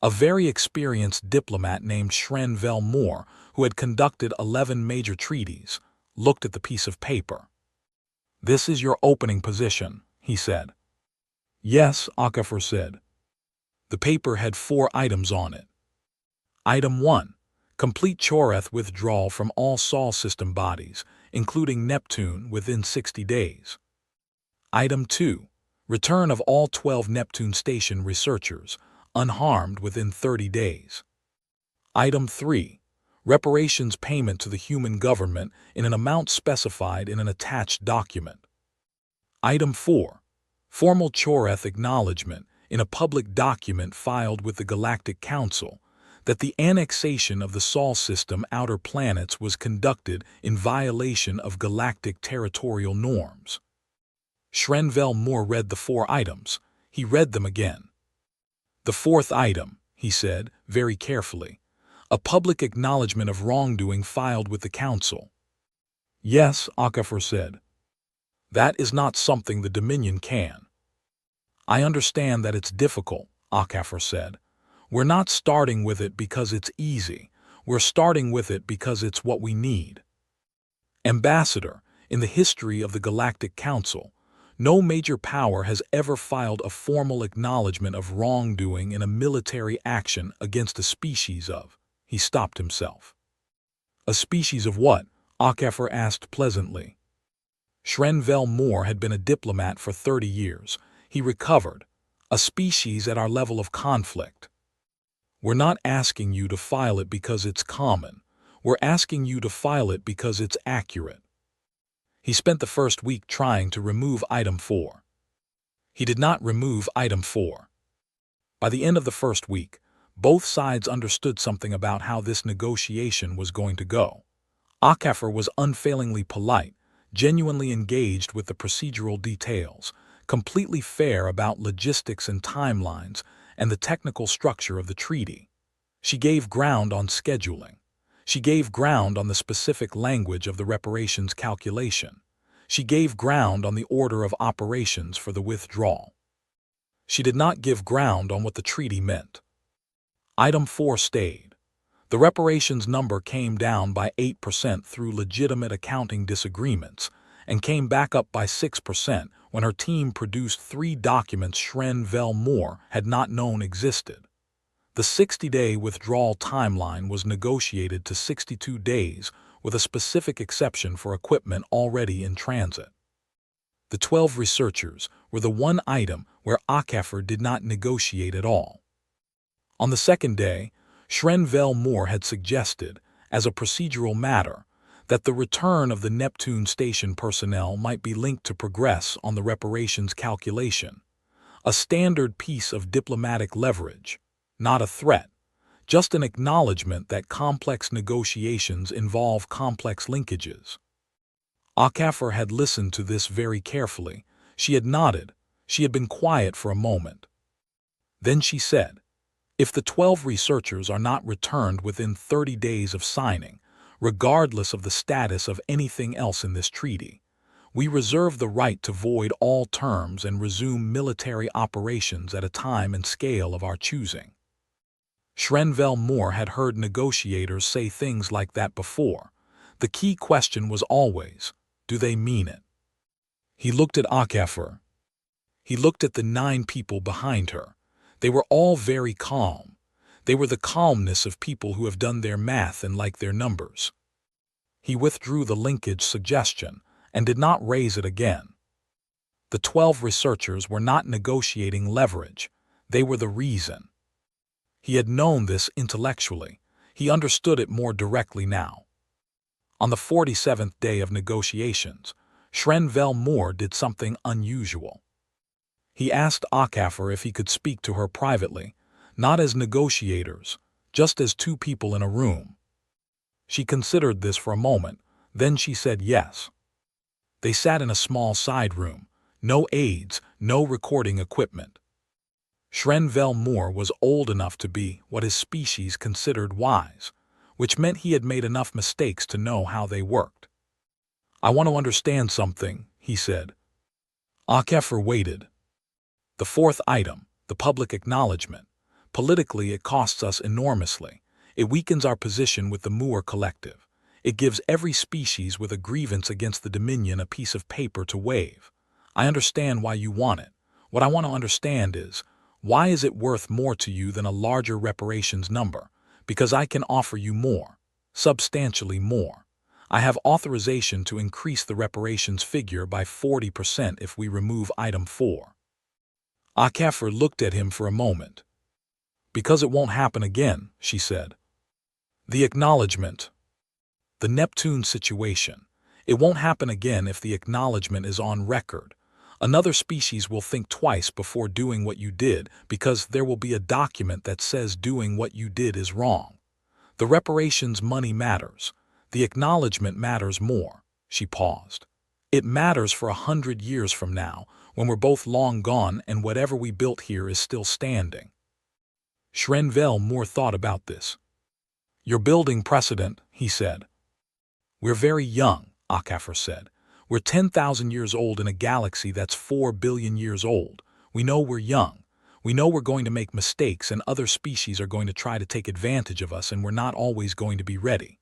S1: a very experienced diplomat named Shrenvel Moore, who had conducted 11 major treaties, looked at the piece of paper. "This is your opening position," he said. "Yes," Akafar said. The paper had 4 items on it. Item 1. Complete Choreth withdrawal from all Sol system bodies, including Neptune, within 60 days. Item 2. Return of all 12 Neptune Station researchers, unharmed within 30 days. Item 3. Reparations payment to the human government in an amount specified in an attached document. Item 4. Formal Choreth acknowledgement in a public document filed with the Galactic Council that the annexation of the Sol system outer planets was conducted in violation of galactic territorial norms. Shrenvel Moore read the 4 items. He read them again. "The 4th item," he said, very carefully, "a public acknowledgement of wrongdoing filed with the Council." "Yes," Akafar said. "That is not something the Dominion can." "I understand that it's difficult," Akafar said. "We're not starting with it because it's easy. We're starting with it because it's what we need." Ambassador, in the history of the Galactic Council, no major power has ever filed a formal acknowledgement of wrongdoing in a military action against a species of. He stopped himself. "A species of what?" Akafar asked pleasantly. Shrenvel Moore had been a diplomat for 30 years. He recovered. "A species at our level of conflict. We're not asking you to file it because it's common. We're asking you to file it because it's accurate." He spent the first week trying to remove Item 4. He did not remove Item 4. By the end of the first week, both sides understood something about how this negotiation was going to go. Akafar was unfailingly polite, genuinely engaged with the procedural details, completely fair about logistics and timelines and the technical structure of the treaty. She gave ground on scheduling. She gave ground on the specific language of the reparations calculation. She gave ground on the order of operations for the withdrawal. She did not give ground on what the treaty meant. Item 4 stayed. The reparations number came down by 8% through legitimate accounting disagreements, and came back up by 6% when her team produced 3 documents Shren Moore had not known existed. The 60-day withdrawal timeline was negotiated to 62 days with a specific exception for equipment already in transit. The 12 researchers were the one item where HFY did not negotiate at all. On the second day, Shren Moore had suggested, as a procedural matter, that the return of the Neptune station personnel might be linked to progress on the reparations calculation, a standard piece of diplomatic leverage, not a threat, just an acknowledgement that complex negotiations involve complex linkages. HFY had listened to this very carefully. She had nodded. She had been quiet for a moment. Then she said, "If the 12 researchers are not returned within 30 days of signing, regardless of the status of anything else in this treaty, we reserve the right to void all terms and resume military operations at a time and scale of our choosing." Shren Moore had heard negotiators say things like that before. The key question was always, do they mean it? He looked at HFY. He looked at the 9 people behind her. They were all very calm. They were the calmness of people who have done their math and like their numbers. He withdrew the linkage suggestion and did not raise it again. The 12 researchers were not negotiating leverage. They were the reason. He had known this intellectually. He understood it more directly now. On the 47th day of negotiations, Shren Moore did something unusual. He asked HFY if he could speak to her privately, not as negotiators, just as 2 people in a room. She considered this for a moment, then she said yes. They sat in a small side room, no aids, no recording equipment. Shren Moore was old enough to be what his species considered wise, which meant he had made enough mistakes to know how they worked. "I want to understand something," he said. HFY waited. The 4th item, the public acknowledgement. Politically, it costs us enormously. It weakens our position with the Moore Collective. It gives every species with a grievance against the Dominion a piece of paper to wave. I understand why you want it. What I want to understand is, why is it worth more to you than a larger reparations number? Because I can offer you more, substantially more. I have authorization to increase the reparations figure by 40% if we remove item 4. HFY looked at him for a moment. "Because it won't happen again," she said. "The acknowledgement. The Neptune situation. It won't happen again if the acknowledgement is on record. Another species will think twice before doing what you did because there will be a document that says doing what you did is wrong. The reparations money matters. The acknowledgement matters more." She paused. "It matters for 100 years from now, when we're both long gone and whatever we built here is still standing." Shren Moore thought about this. "You're building precedent," he said. "We're very young," HFY said. "We're 10,000 years old in a galaxy that's 4 billion years old. We know we're young. We know we're going to make mistakes and other species are going to try to take advantage of us and we're not always going to be ready."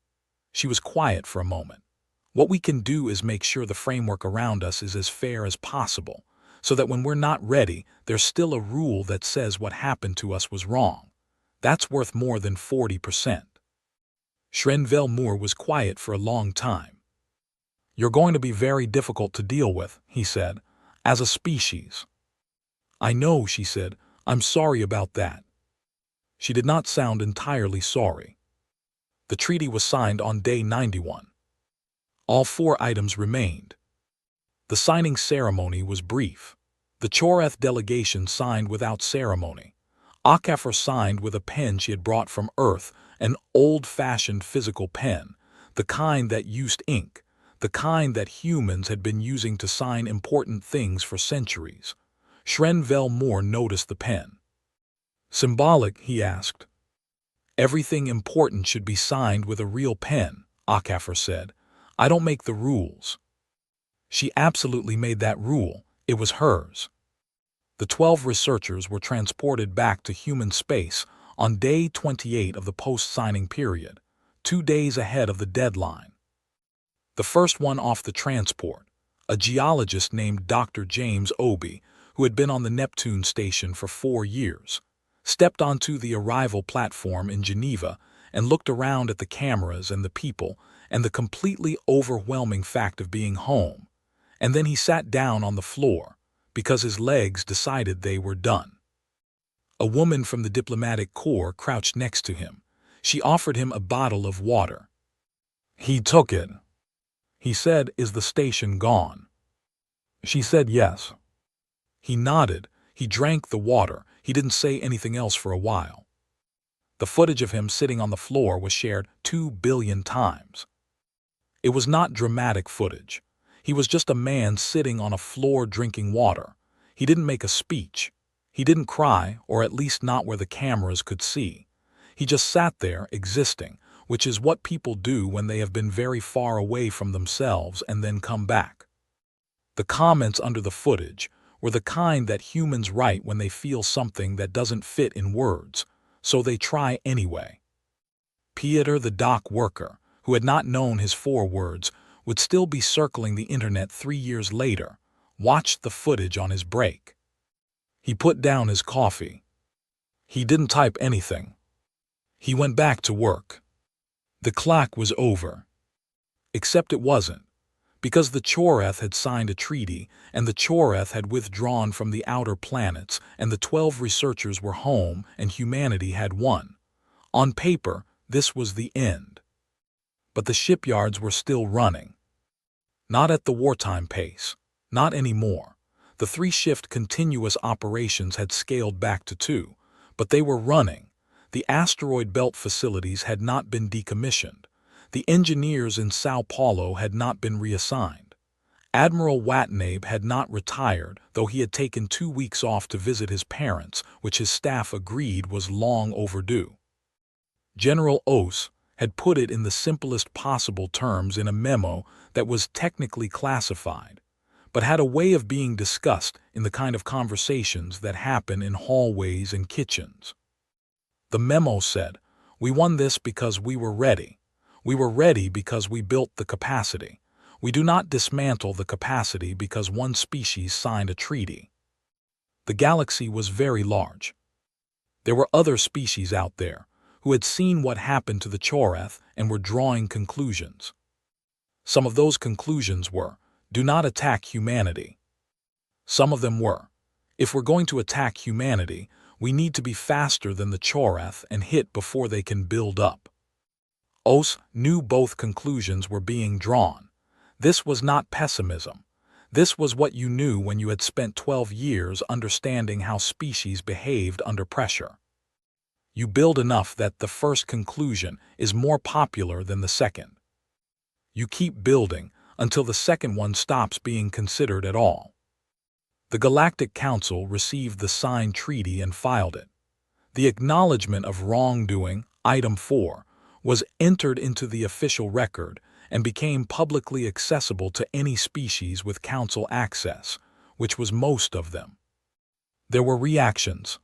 S1: She was quiet for a moment. "What we can do is make sure the framework around us is as fair as possible, so that when we're not ready, there's still a rule that says what happened to us was wrong. That's worth more than 40%. Shren Moore was quiet for a long time. "You're going to be very difficult to deal with," he said, "as a species." "I know," she said. "I'm sorry about that." She did not sound entirely sorry. The treaty was signed on day 91. All 4 items remained. The signing ceremony was brief. The Choreth delegation signed without ceremony. HFY signed with a pen she had brought from Earth, an old-fashioned physical pen, the kind that used ink, the kind that humans had been using to sign important things for centuries. Shren Moore noticed the pen. "Symbolic?" he asked. "Everything important should be signed with a real pen," HFY said. "I don't make the rules." She absolutely made that rule. It was hers. The 12 researchers were transported back to human space on day 28 of the post-signing period, 2 days ahead of the deadline. The first one off the transport, a geologist named Dr. James Obi, who had been on the Neptune station for 4 years, stepped onto the arrival platform in Geneva and looked around at the cameras and the people and the completely overwhelming fact of being home, and then he sat down on the floor because his legs decided they were done. A woman from the diplomatic corps crouched next to him. She offered him a bottle of water. He took it. He said, "Is the station gone?" She said yes. He nodded. He drank the water. He didn't say anything else for a while. The footage of him sitting on the floor was shared 2 billion times. It was not dramatic footage. He was just a man sitting on a floor drinking water. He didn't make a speech. He didn't cry, or at least not where the cameras could see. He just sat there, existing, which is what people do when they have been very far away from themselves and then come back. The comments under the footage were the kind that humans write when they feel something that doesn't fit in words, so they try anyway. Pieter, the dock worker, who had not known his 4 words, would still be circling the internet 3 years later, watched the footage on his break. He put down his coffee. He didn't type anything. He went back to work. The clock was over. Except it wasn't, because the Choreth had signed a treaty, and the Choreth had withdrawn from the outer planets, and the 12 researchers were home, and humanity had won. On paper, this was the end. But the shipyards were still running. Not at the wartime pace. Not anymore. The 3-shift continuous operations had scaled back to 2, but they were running. The asteroid belt facilities had not been decommissioned. The engineers in Sao Paulo had not been reassigned. Admiral Watanabe had not retired, though he had taken 2 weeks off to visit his parents, which his staff agreed was long overdue. General Oss had put it in the simplest possible terms in a memo that was technically classified, but had a way of being discussed in the kind of conversations that happen in hallways and kitchens. The memo said, "We won this because we were ready. We were ready because we built the capacity. We do not dismantle the capacity because one species signed a treaty." The galaxy was very large. There were other species out there who had seen what happened to the Choreth and were drawing conclusions. Some of those conclusions were, "Do not attack humanity." Some of them were, "If we're going to attack humanity, we need to be faster than the Choreth and hit before they can build up." Oss knew both conclusions were being drawn. This was not pessimism. This was what you knew when you had spent 12 years understanding how species behaved under pressure. You build enough that the first conclusion is more popular than the second. You keep building until the second one stops being considered at all. The Galactic Council received the signed treaty and filed it. The acknowledgement of wrongdoing, Item 4, was entered into the official record and became publicly accessible to any species with Council access, which was most of them. There were reactions.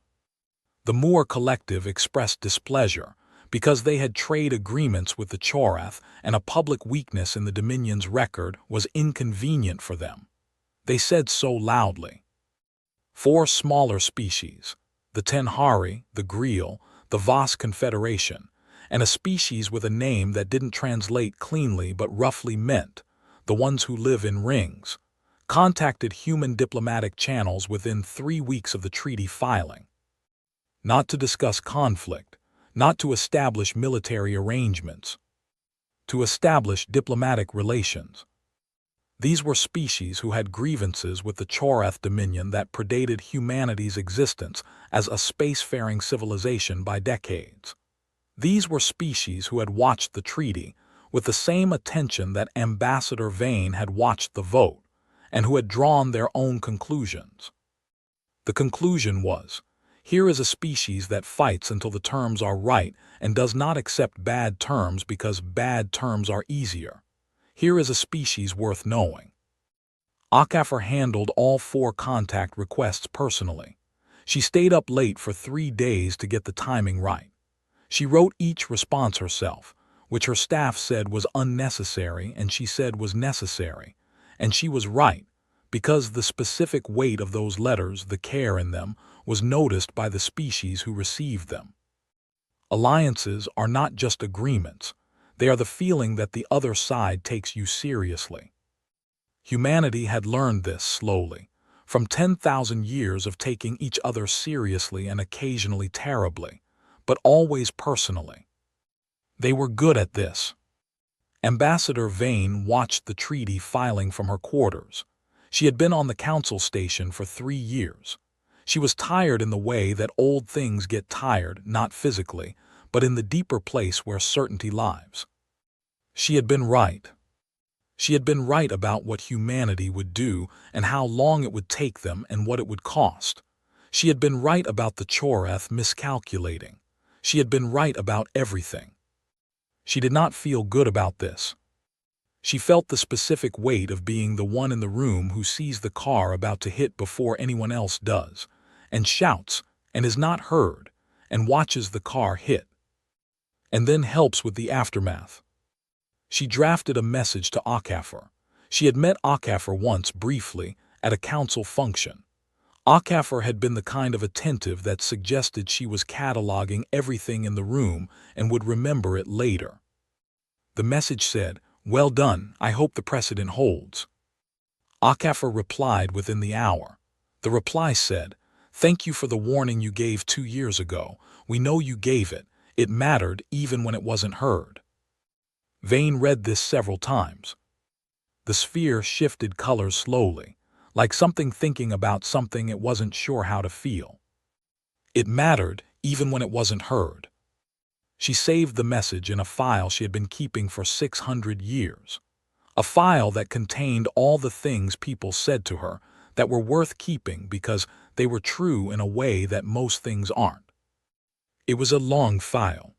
S1: The Moor Collective expressed displeasure because they had trade agreements with the Choreth and a public weakness in the Dominion's record was inconvenient for them. They said so loudly. 4 smaller species, the Tenhari, the Greel, the Voss Confederation, and a species with a name that didn't translate cleanly but roughly meant, the ones who live in rings, contacted human diplomatic channels within 3 weeks of the treaty filing. Not to discuss conflict, not to establish military arrangements, to establish diplomatic relations. These were species who had grievances with the Choreth Dominion that predated humanity's existence as a spacefaring civilization by decades. These were species who had watched the treaty with the same attention that Ambassador Vane had watched the vote, and who had drawn their own conclusions. The conclusion was, here is a species that fights until the terms are right and does not accept bad terms because bad terms are easier. Here is a species worth knowing. Okafor handled all 4 contact requests personally. She stayed up late for 3 days to get the timing right. She wrote each response herself, which her staff said was unnecessary and she said was necessary, And she was right, because the specific weight of those letters, the care in them, was noticed by the species who received them. Alliances are not just agreements. They are the feeling that the other side takes you seriously. Humanity had learned this slowly, from 10,000 years of taking each other seriously and occasionally terribly, but always personally. They were good at this. Ambassador Vane watched the treaty filing from her quarters. She had been on the council station for 3 years. She was tired in the way that old things get tired, not physically, but in the deeper place where certainty lies. She had been right. She had been right about what humanity would do and how long it would take them and what it would cost. She had been right about the Choreth miscalculating. She had been right about everything. She did not feel good about this. She felt the specific weight of being the one in the room who sees the car about to hit before anyone else does, and shouts, and is not heard, and watches the car hit, and then helps with the aftermath. She drafted a message to Okafor. She had met Okafor once briefly at a council function. Okafor had been the kind of attentive that suggested she was cataloging everything in the room and would remember it later. The message said, "Well done, I hope the precedent holds." Okafor replied within the hour. The reply said, "Thank you for the warning you gave 2 years ago. We know you gave it. It mattered even when it wasn't heard." Vane read this several times. The sphere shifted colors slowly, like something thinking about something it wasn't sure how to feel. It mattered even when it wasn't heard. She saved the message in a file she had been keeping for 600 years. A file that contained all the things people said to her that were worth keeping because they were true in a way that most things aren't. It was a long file.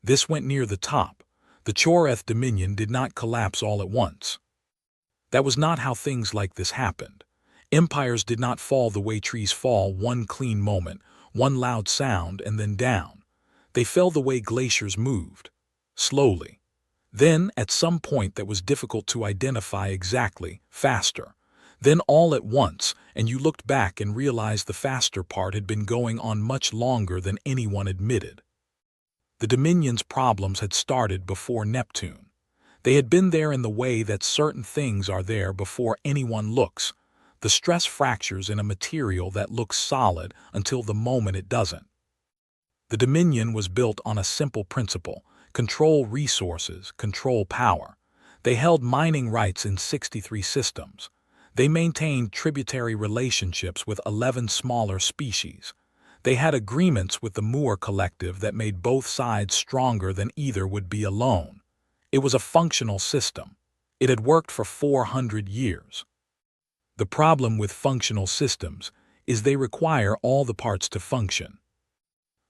S1: This went near the top. The Choreth Dominion did not collapse all at once. That was not how things like this happened. Empires did not fall the way trees fall, one clean moment, one loud sound, and then down. They fell the way glaciers moved, slowly. Then, at some point that was difficult to identify exactly, faster. Then all at once, and you looked back and realized the faster part had been going on much longer than anyone admitted. The Dominion's problems had started before Neptune. They had been there in the way that certain things are there before anyone looks, the stress fractures in a material that looks solid until the moment it doesn't. The Dominion was built on a simple principle: control resources, control power. They held mining rights in 63 systems. They maintained tributary relationships with 11 smaller species. They had agreements with the Moor Collective that made both sides stronger than either would be alone. It was a functional system. It had worked for 400 years. The problem with functional systems is they require all the parts to function.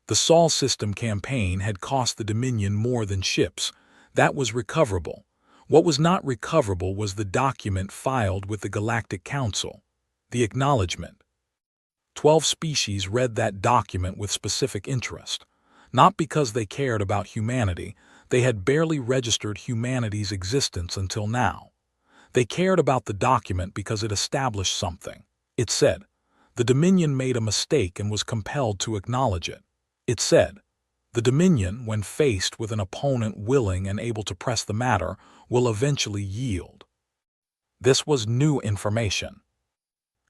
S1: The Sol system campaign had cost the Dominion more than ships. That was recoverable. What was not recoverable was the document filed with the Galactic Council, the acknowledgement. 12 species read that document with specific interest, not because they cared about humanity. They had barely registered humanity's existence until now. They cared about the document because it established something. It said, the Dominion made a mistake and was compelled to acknowledge it. It said, the Dominion, when faced with an opponent willing and able to press the matter, will eventually yield. This was new information.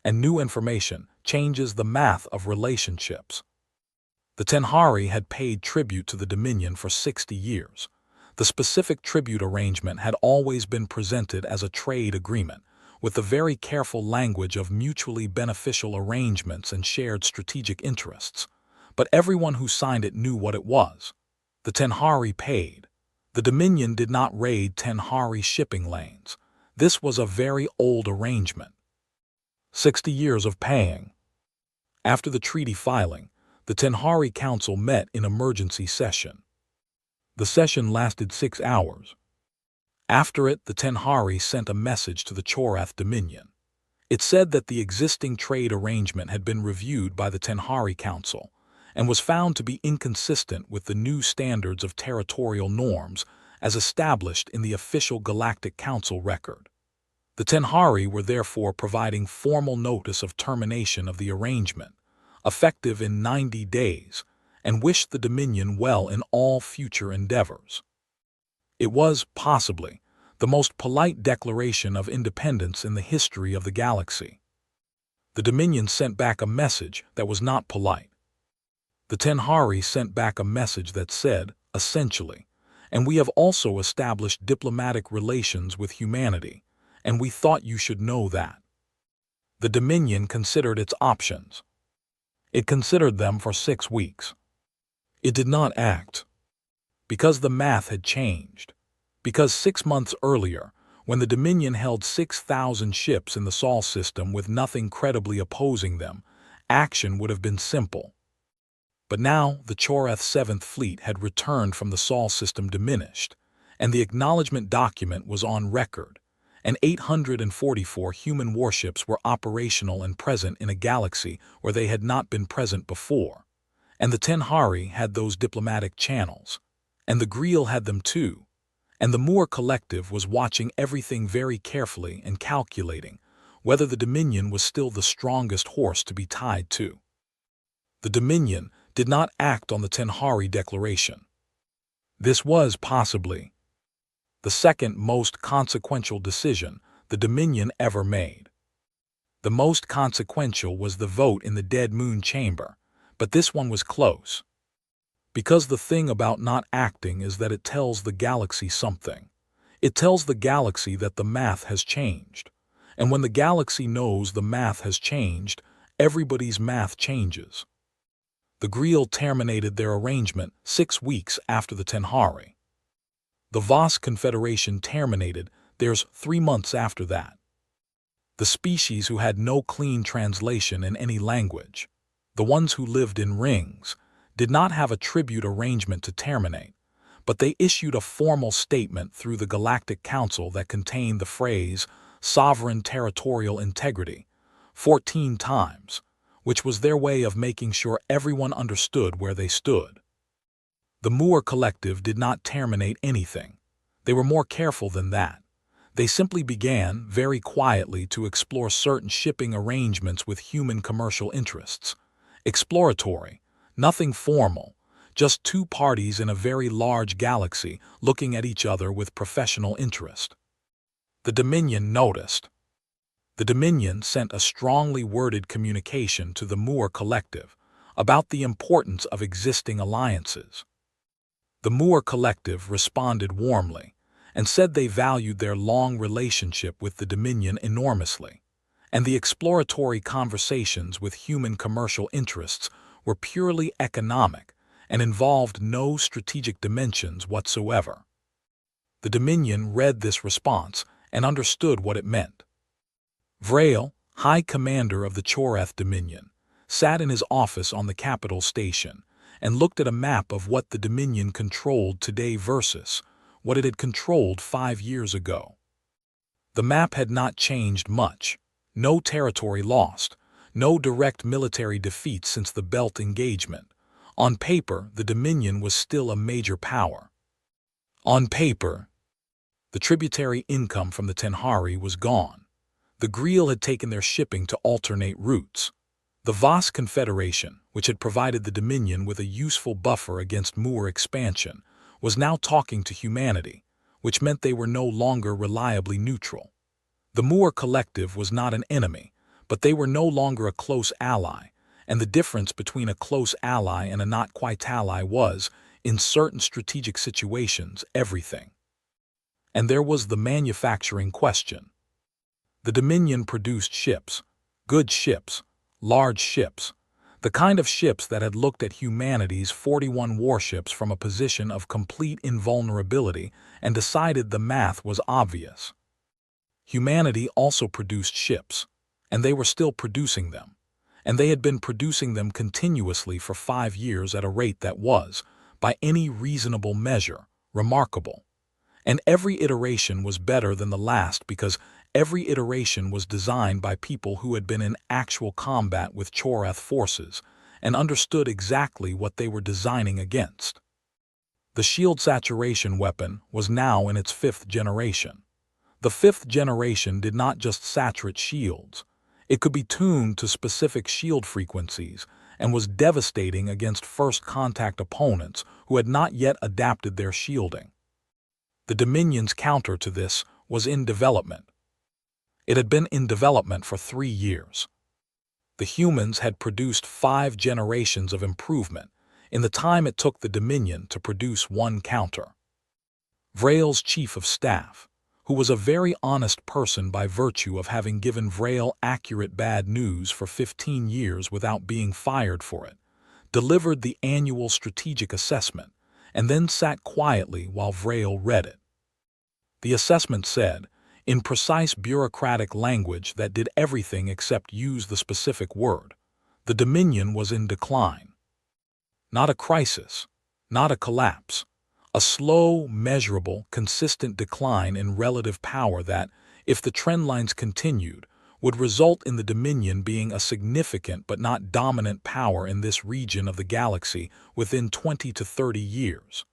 S1: And new information changes the math of relationships. The Tenhari had paid tribute to the Dominion for 60 years. The specific tribute arrangement had always been presented as a trade agreement, with the very careful language of mutually beneficial arrangements and shared strategic interests. But everyone who signed it knew what it was. The Tenhari paid. The Dominion did not raid Tenhari shipping lanes. This was a very old arrangement. 60 years of paying. After the treaty filing, the Tenhari Council met in emergency session. The session lasted 6 hours. After it, the Tenhari sent a message to the Choreth Dominion. It said that the existing trade arrangement had been reviewed by the Tenhari Council and was found to be inconsistent with the new standards of territorial norms as established in the official Galactic Council record. The Tenhari were therefore providing formal notice of termination of the arrangement, effective in 90 days, and wished the Dominion well in all future endeavors. It was, possibly, the most polite declaration of independence in the history of the galaxy. The Dominion sent back a message that was not polite. The Tenhari sent back a message that said, essentially, and we have also established diplomatic relations with humanity, and we thought you should know that. The Dominion considered its options. It considered them for 6 weeks. It did not act. Because the math had changed. Because 6 months earlier, when the Dominion held 6,000 ships in the Sol system with nothing credibly opposing them, action would have been simple. But now the Choreth 7th Fleet had returned from the Sol system diminished, and the acknowledgement document was on record, and 844 human warships were operational and present in a galaxy where they had not been present before, and the Tenhari had those diplomatic channels, and the Greel had them too, and the Moor Collective was watching everything very carefully and calculating whether the Dominion was still the strongest horse to be tied to. The Dominion did not act on the Tenhari declaration. This was, possibly, the second most consequential decision the Dominion ever made. The most consequential was the vote in the Dead Moon Chamber, but this one was close. Because the thing about not acting is that it tells the galaxy something. It tells the galaxy that the math has changed. And when the galaxy knows the math has changed, everybody's math changes. The Greel terminated their arrangement 6 weeks after the Tenhari. The Voss Confederation terminated theirs 3 months after that. The species who had no clean translation in any language, the ones who lived in rings, did not have a tribute arrangement to terminate, but they issued a formal statement through the Galactic Council that contained the phrase sovereign territorial integrity 14 times, which was their way of making sure everyone understood where they stood. The Moor Collective did not terminate anything. They were more careful than that. They simply began, very quietly, to explore certain shipping arrangements with human commercial interests. Exploratory, nothing formal, just 2 parties in a very large galaxy looking at each other with professional interest. The Dominion noticed. The Dominion sent a strongly worded communication to the Moor Collective about the importance of existing alliances. The Moor Collective responded warmly and said they valued their long relationship with the Dominion enormously, and the exploratory conversations with human commercial interests were purely economic and involved no strategic dimensions whatsoever. The Dominion read this response and understood what it meant. Vrail, High Commander of the Choreth Dominion, sat in his office on the capital station and looked at a map of what the Dominion controlled today versus what it had controlled 5 years ago. The map had not changed much. No territory lost, no direct military defeat since the Belt engagement. On paper, the Dominion was still a major power. On paper, the tributary income from the Tenhari was gone. The Greel had taken their shipping to alternate routes. The Voss Confederation, which had provided the Dominion with a useful buffer against Moor expansion, was now talking to humanity, which meant they were no longer reliably neutral. The Moor Collective was not an enemy, but they were no longer a close ally, and the difference between a close ally and a not-quite ally was, in certain strategic situations, everything. And there was the manufacturing question. The Dominion produced ships, good ships, large ships, the kind of ships that had looked at humanity's 41 warships from a position of complete invulnerability and decided the math was obvious. Humanity also produced ships, and they were still producing them, and they had been producing them continuously for 5 years at a rate that was, by any reasonable measure, remarkable. And every iteration was better than the last because every iteration was designed by people who had been in actual combat with Choreth forces and understood exactly what they were designing against. The shield saturation weapon was now in its 5th generation. The fifth generation did not just saturate shields. It could be tuned to specific shield frequencies and was devastating against first-contact opponents who had not yet adapted their shielding. The Dominion's counter to this was in development. It had been in development for 3 years. The humans had produced 5 generations of improvement in the time it took the Dominion to produce one counter. Vrail's chief of staff, who was a very honest person by virtue of having given Vrail accurate bad news for 15 years without being fired for it, delivered the annual strategic assessment and then sat quietly while Vrail read it. The assessment said, in precise bureaucratic language that did everything except use the specific word, the Dominion was in decline. Not a crisis, not a collapse. A slow, measurable, consistent decline in relative power that, if the trend lines continued, would result in the Dominion being a significant but not dominant power in this region of the galaxy within 20 to 30 years.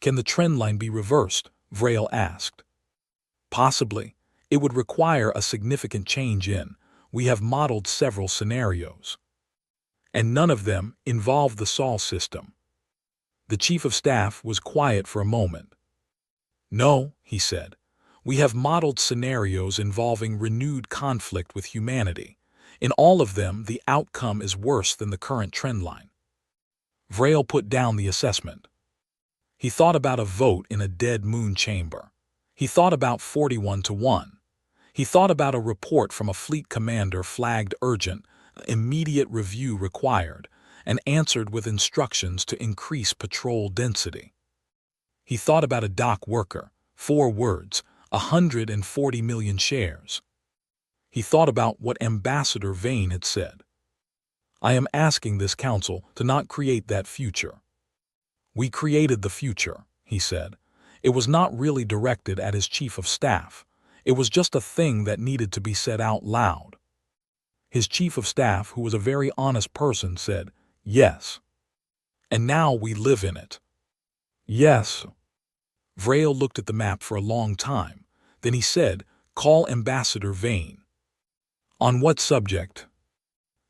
S1: Can the trend line be reversed? Vrail asked. Possibly. It would require a significant change in. We have modeled several scenarios. And none of them involve the Sol system. The chief of staff was quiet for a moment. No, he said. We have modeled scenarios involving renewed conflict with humanity. In all of them, the outcome is worse than the current trend line. Vrail put down the assessment. He thought about a vote in a dead moon chamber. He thought about 41-1. He thought about a report from a fleet commander flagged urgent, immediate review required, and answered with instructions to increase patrol density. He thought about a dock worker, 4 words, 140 million shares. He thought about what Ambassador Vane had said. I am asking this council to not create that future. We created the future, he said. It was not really directed at his chief of staff. It was just a thing that needed to be said out loud. His chief of staff, who was a very honest person, said, yes. And now we live in it. Yes. Vrail looked at the map for a long time. Then he said, call Ambassador Vane. On what subject?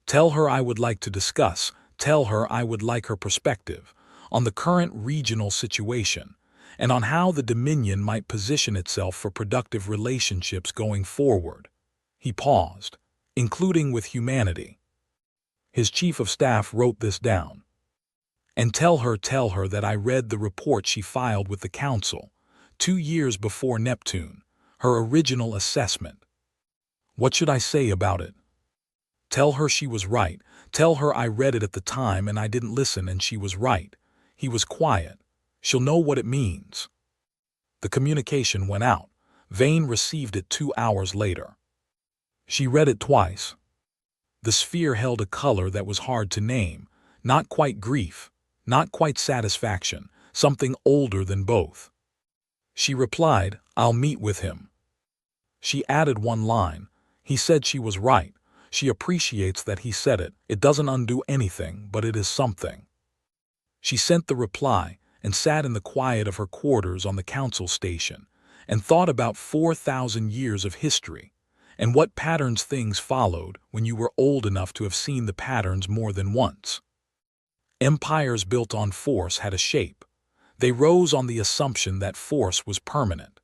S1: Tell her I would like to discuss. Tell her I would like her perspective on the current regional situation and on how the Dominion might position itself for productive relationships going forward. He paused, including with humanity. His chief of staff wrote this down. And tell her that I read the report she filed with the council 2 years before Neptune, her original assessment. What should I say about it? Tell her she was right. Tell her I read it at the time and I didn't listen and she was right. He was quiet. She'll know what it means. The communication went out. Vane received it 2 hours later. She read it twice. The sphere held a color that was hard to name, not quite grief, not quite satisfaction, something older than both. She replied, I'll meet with him. She added one line. He said she was right. She appreciates that he said it. It doesn't undo anything, but it is something. She sent the reply and sat in the quiet of her quarters on the council station and thought about 4,000 years of history and what patterns things followed when you were old enough to have seen the patterns more than once. Empires built on force had a shape. They rose on the assumption that force was permanent.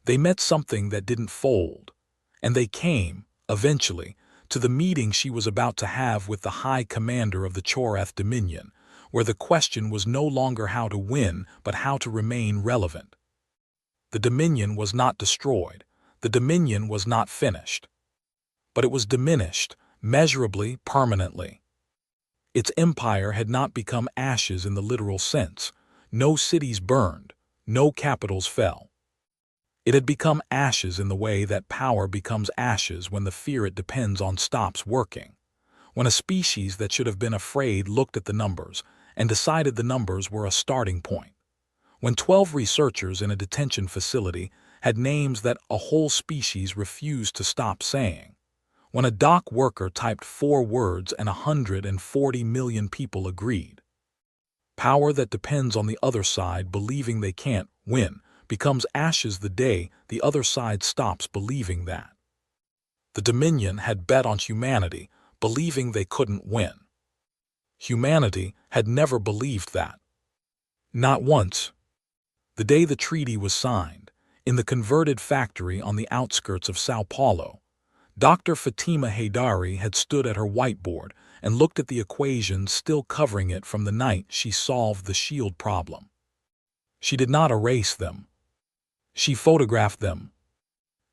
S1: They met something that didn't fold. And they came, eventually, to the meeting she was about to have with the High Commander of the Chorath Dominion, where the question was no longer how to win, but how to remain relevant. The Dominion was not destroyed. The Dominion was not finished. But it was diminished, measurably, permanently. Its empire had not become ashes in the literal sense. No cities burned, no capitals fell. It had become ashes in the way that power becomes ashes when the fear it depends on stops working. When a species that should have been afraid looked at the numbers and decided the numbers were a starting point. When 12 researchers in a detention facility had names that a whole species refused to stop saying. When a dock worker typed 4 words and 140 million people agreed. Power that depends on the other side believing they can't win, becomes ashes the day the other side stops believing that. The Dominion had bet on humanity, believing they couldn't win. Humanity had never believed that. Not once. The day the treaty was signed, in the converted factory on the outskirts of Sao Paulo, Dr. Fatima Haydari had stood at her whiteboard and looked at the equations still covering it from the night she solved the shield problem. She did not erase them. She photographed them.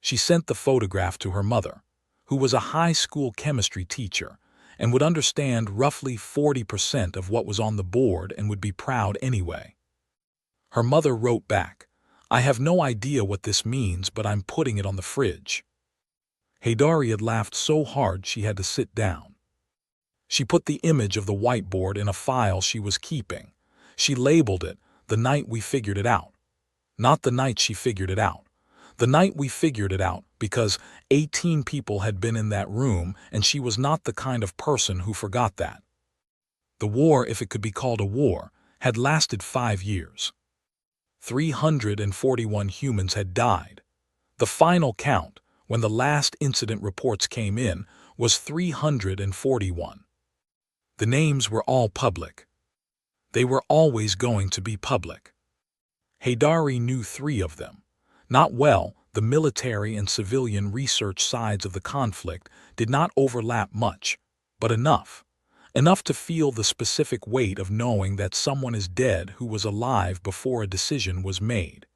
S1: She sent the photograph to her mother, who was a high school chemistry teacher and would understand roughly 40% of what was on the board and would be proud anyway. Her mother wrote back, "I have no idea what this means, but I'm putting it on the fridge." Haydari had laughed so hard she had to sit down. She put the image of the whiteboard in a file she was keeping. She labeled it, "The Night We Figured It Out." Not the night she figured it out. The night we figured it out, because 18 people had been in that room and she was not the kind of person who forgot that. The war, if it could be called a war, had lasted 5 years. 341 humans had died. The final count, when the last incident reports came in, was 341. The names were all public. They were always going to be public. Haydari knew 3 of them. Not well, the military and civilian research sides of the conflict did not overlap much, but enough. Enough to feel the specific weight of knowing that someone is dead who was alive before a decision was made.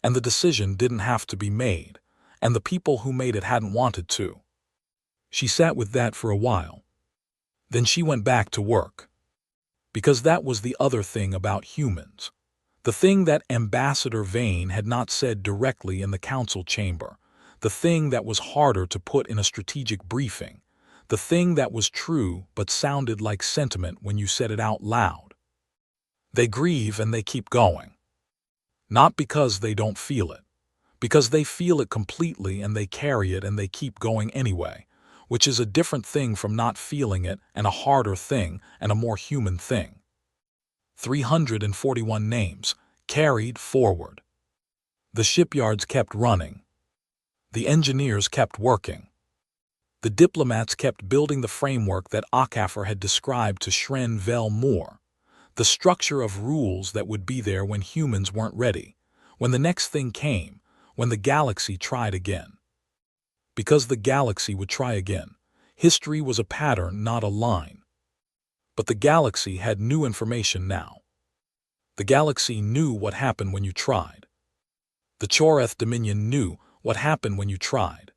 S1: And the decision didn't have to be made, and the people who made it hadn't wanted to. She sat with that for a while. Then she went back to work. Because that was the other thing about humans. The thing that Ambassador Vane had not said directly in the council chamber, the thing that was harder to put in a strategic briefing, the thing that was true but sounded like sentiment when you said it out loud. They grieve and they keep going. Not because they don't feel it, because they feel it completely and they carry it and they keep going anyway, which is a different thing from not feeling it and a harder thing and a more human thing. 341 names, carried forward. The shipyards kept running. The engineers kept working. The diplomats kept building the framework that Akafar had described to Shren Vel Moore, the structure of rules that would be there when humans weren't ready, when the next thing came, when the galaxy tried again. Because the galaxy would try again, history was a pattern, not a line. But the galaxy had new information now. The galaxy knew what happened when you tried. The Choreth Dominion knew what happened when you tried.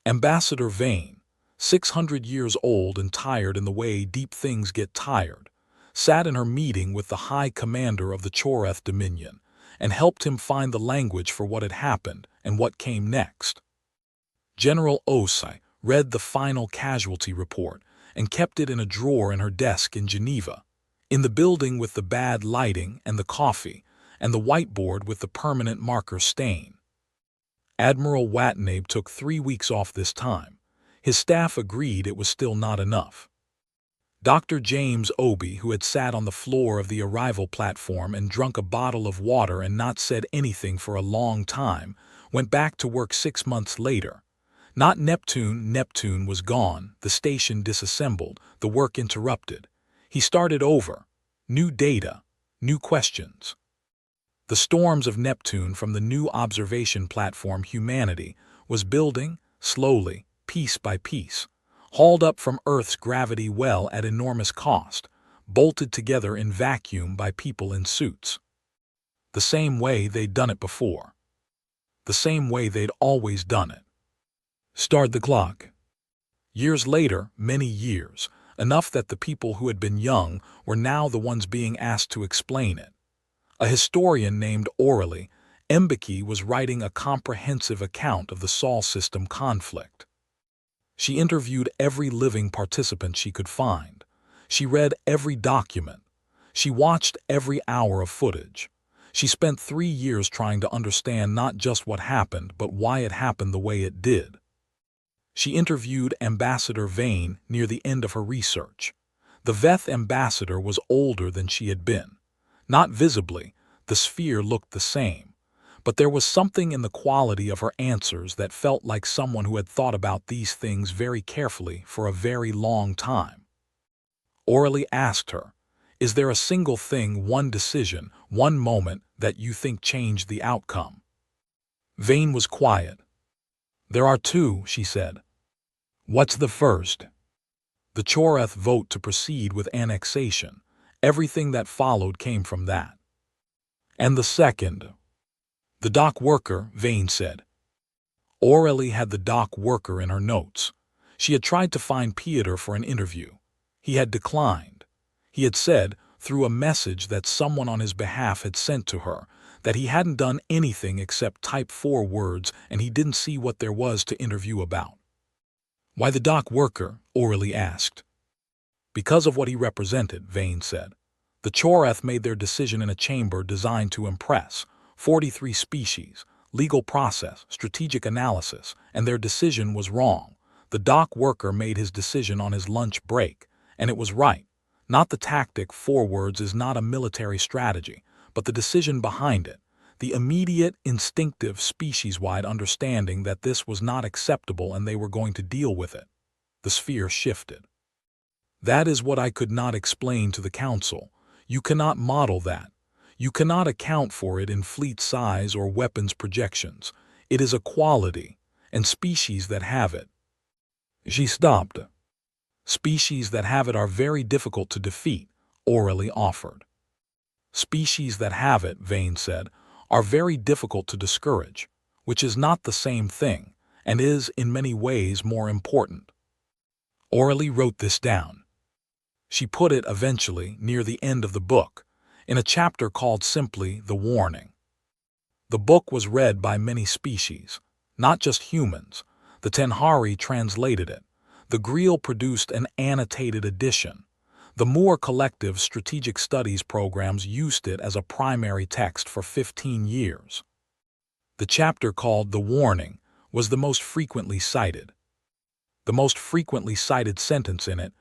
S1: Ambassador Vane, 600 years old and tired in the way deep things get tired, sat in her meeting with the High Commander of the Choreth Dominion and helped him find the language for what had happened and what came next. General Osei read the final casualty report and kept it in a drawer in her desk in Geneva, in the building with the bad lighting and the coffee, and the whiteboard with the permanent marker stain. Admiral Watanabe took 3 weeks off this time. His staff agreed it was still not enough. Dr. James Obi, who had sat on the floor of the arrival platform and drunk a bottle of water and not said anything for a long time, went back to work 6 months later. Not Neptune. Neptune was gone, the station disassembled, the work interrupted. He started over. New data, new questions. The storms of Neptune from the new observation platform humanity was building, slowly, piece by piece, hauled up from Earth's gravity well at enormous cost, bolted together in vacuum by people in suits. The same way they'd done it before. The same way they'd always done it. Start the clock. Years later, many years, enough that the people who had been young were now the ones being asked to explain it. A historian named Orally Mbeki was writing a comprehensive account of the Sol system conflict. She interviewed every living participant she could find. She read every document. She watched every hour of footage. She spent 3 years trying to understand not just what happened, but why it happened the way it did. She interviewed Ambassador Vane near the end of her research. The Veth ambassador was older than she had been. Not visibly, the sphere looked the same, but there was something in the quality of her answers that felt like someone who had thought about these things very carefully for a very long time. Orally asked her, "Is there a single thing, one decision, one moment that you think changed the outcome?" Vane was quiet. "There are two," she said. "What's the first?" "The Choreth vote to proceed with annexation. Everything that followed came from that." "And the second?" "The dock worker," Vane said. Aurelie had the dock worker in her notes. She had tried to find Peter for an interview. He had declined. He had said, through a message that someone on his behalf had sent to her, that he hadn't done anything except type 4 words and he didn't see what there was to interview about. "Why the dock worker?" Aurelie asked. "Because of what he represented," Vane said. "The Choreth made their decision in a chamber designed to impress 43 species, legal process, strategic analysis, and their decision was wrong. The dock worker made his decision on his lunch break, and it was right. Not the tactic, 4 words is not a military strategy, but the decision behind it, the immediate, instinctive, species-wide understanding that this was not acceptable and they were going to deal with it." The sphere shifted. "That is what I could not explain to the Council. You cannot model that. You cannot account for it in fleet size or weapons projections. It is a quality, and species that have it." She stopped. "Species that have it are very difficult to defeat," Aurelie offered. "Species that have it," Vane said, "are very difficult to discourage, which is not the same thing, and is, in many ways, more important." Aurelie wrote this down. She put it, eventually, near the end of the book, in a chapter called simply The Warning. The book was read by many species, not just humans. The Tenhari translated it. The Greel produced an annotated edition. The Moore Collective Strategic Studies programs used it as a primary text for 15 years. The chapter called The Warning was the most frequently cited. The most frequently cited sentence in it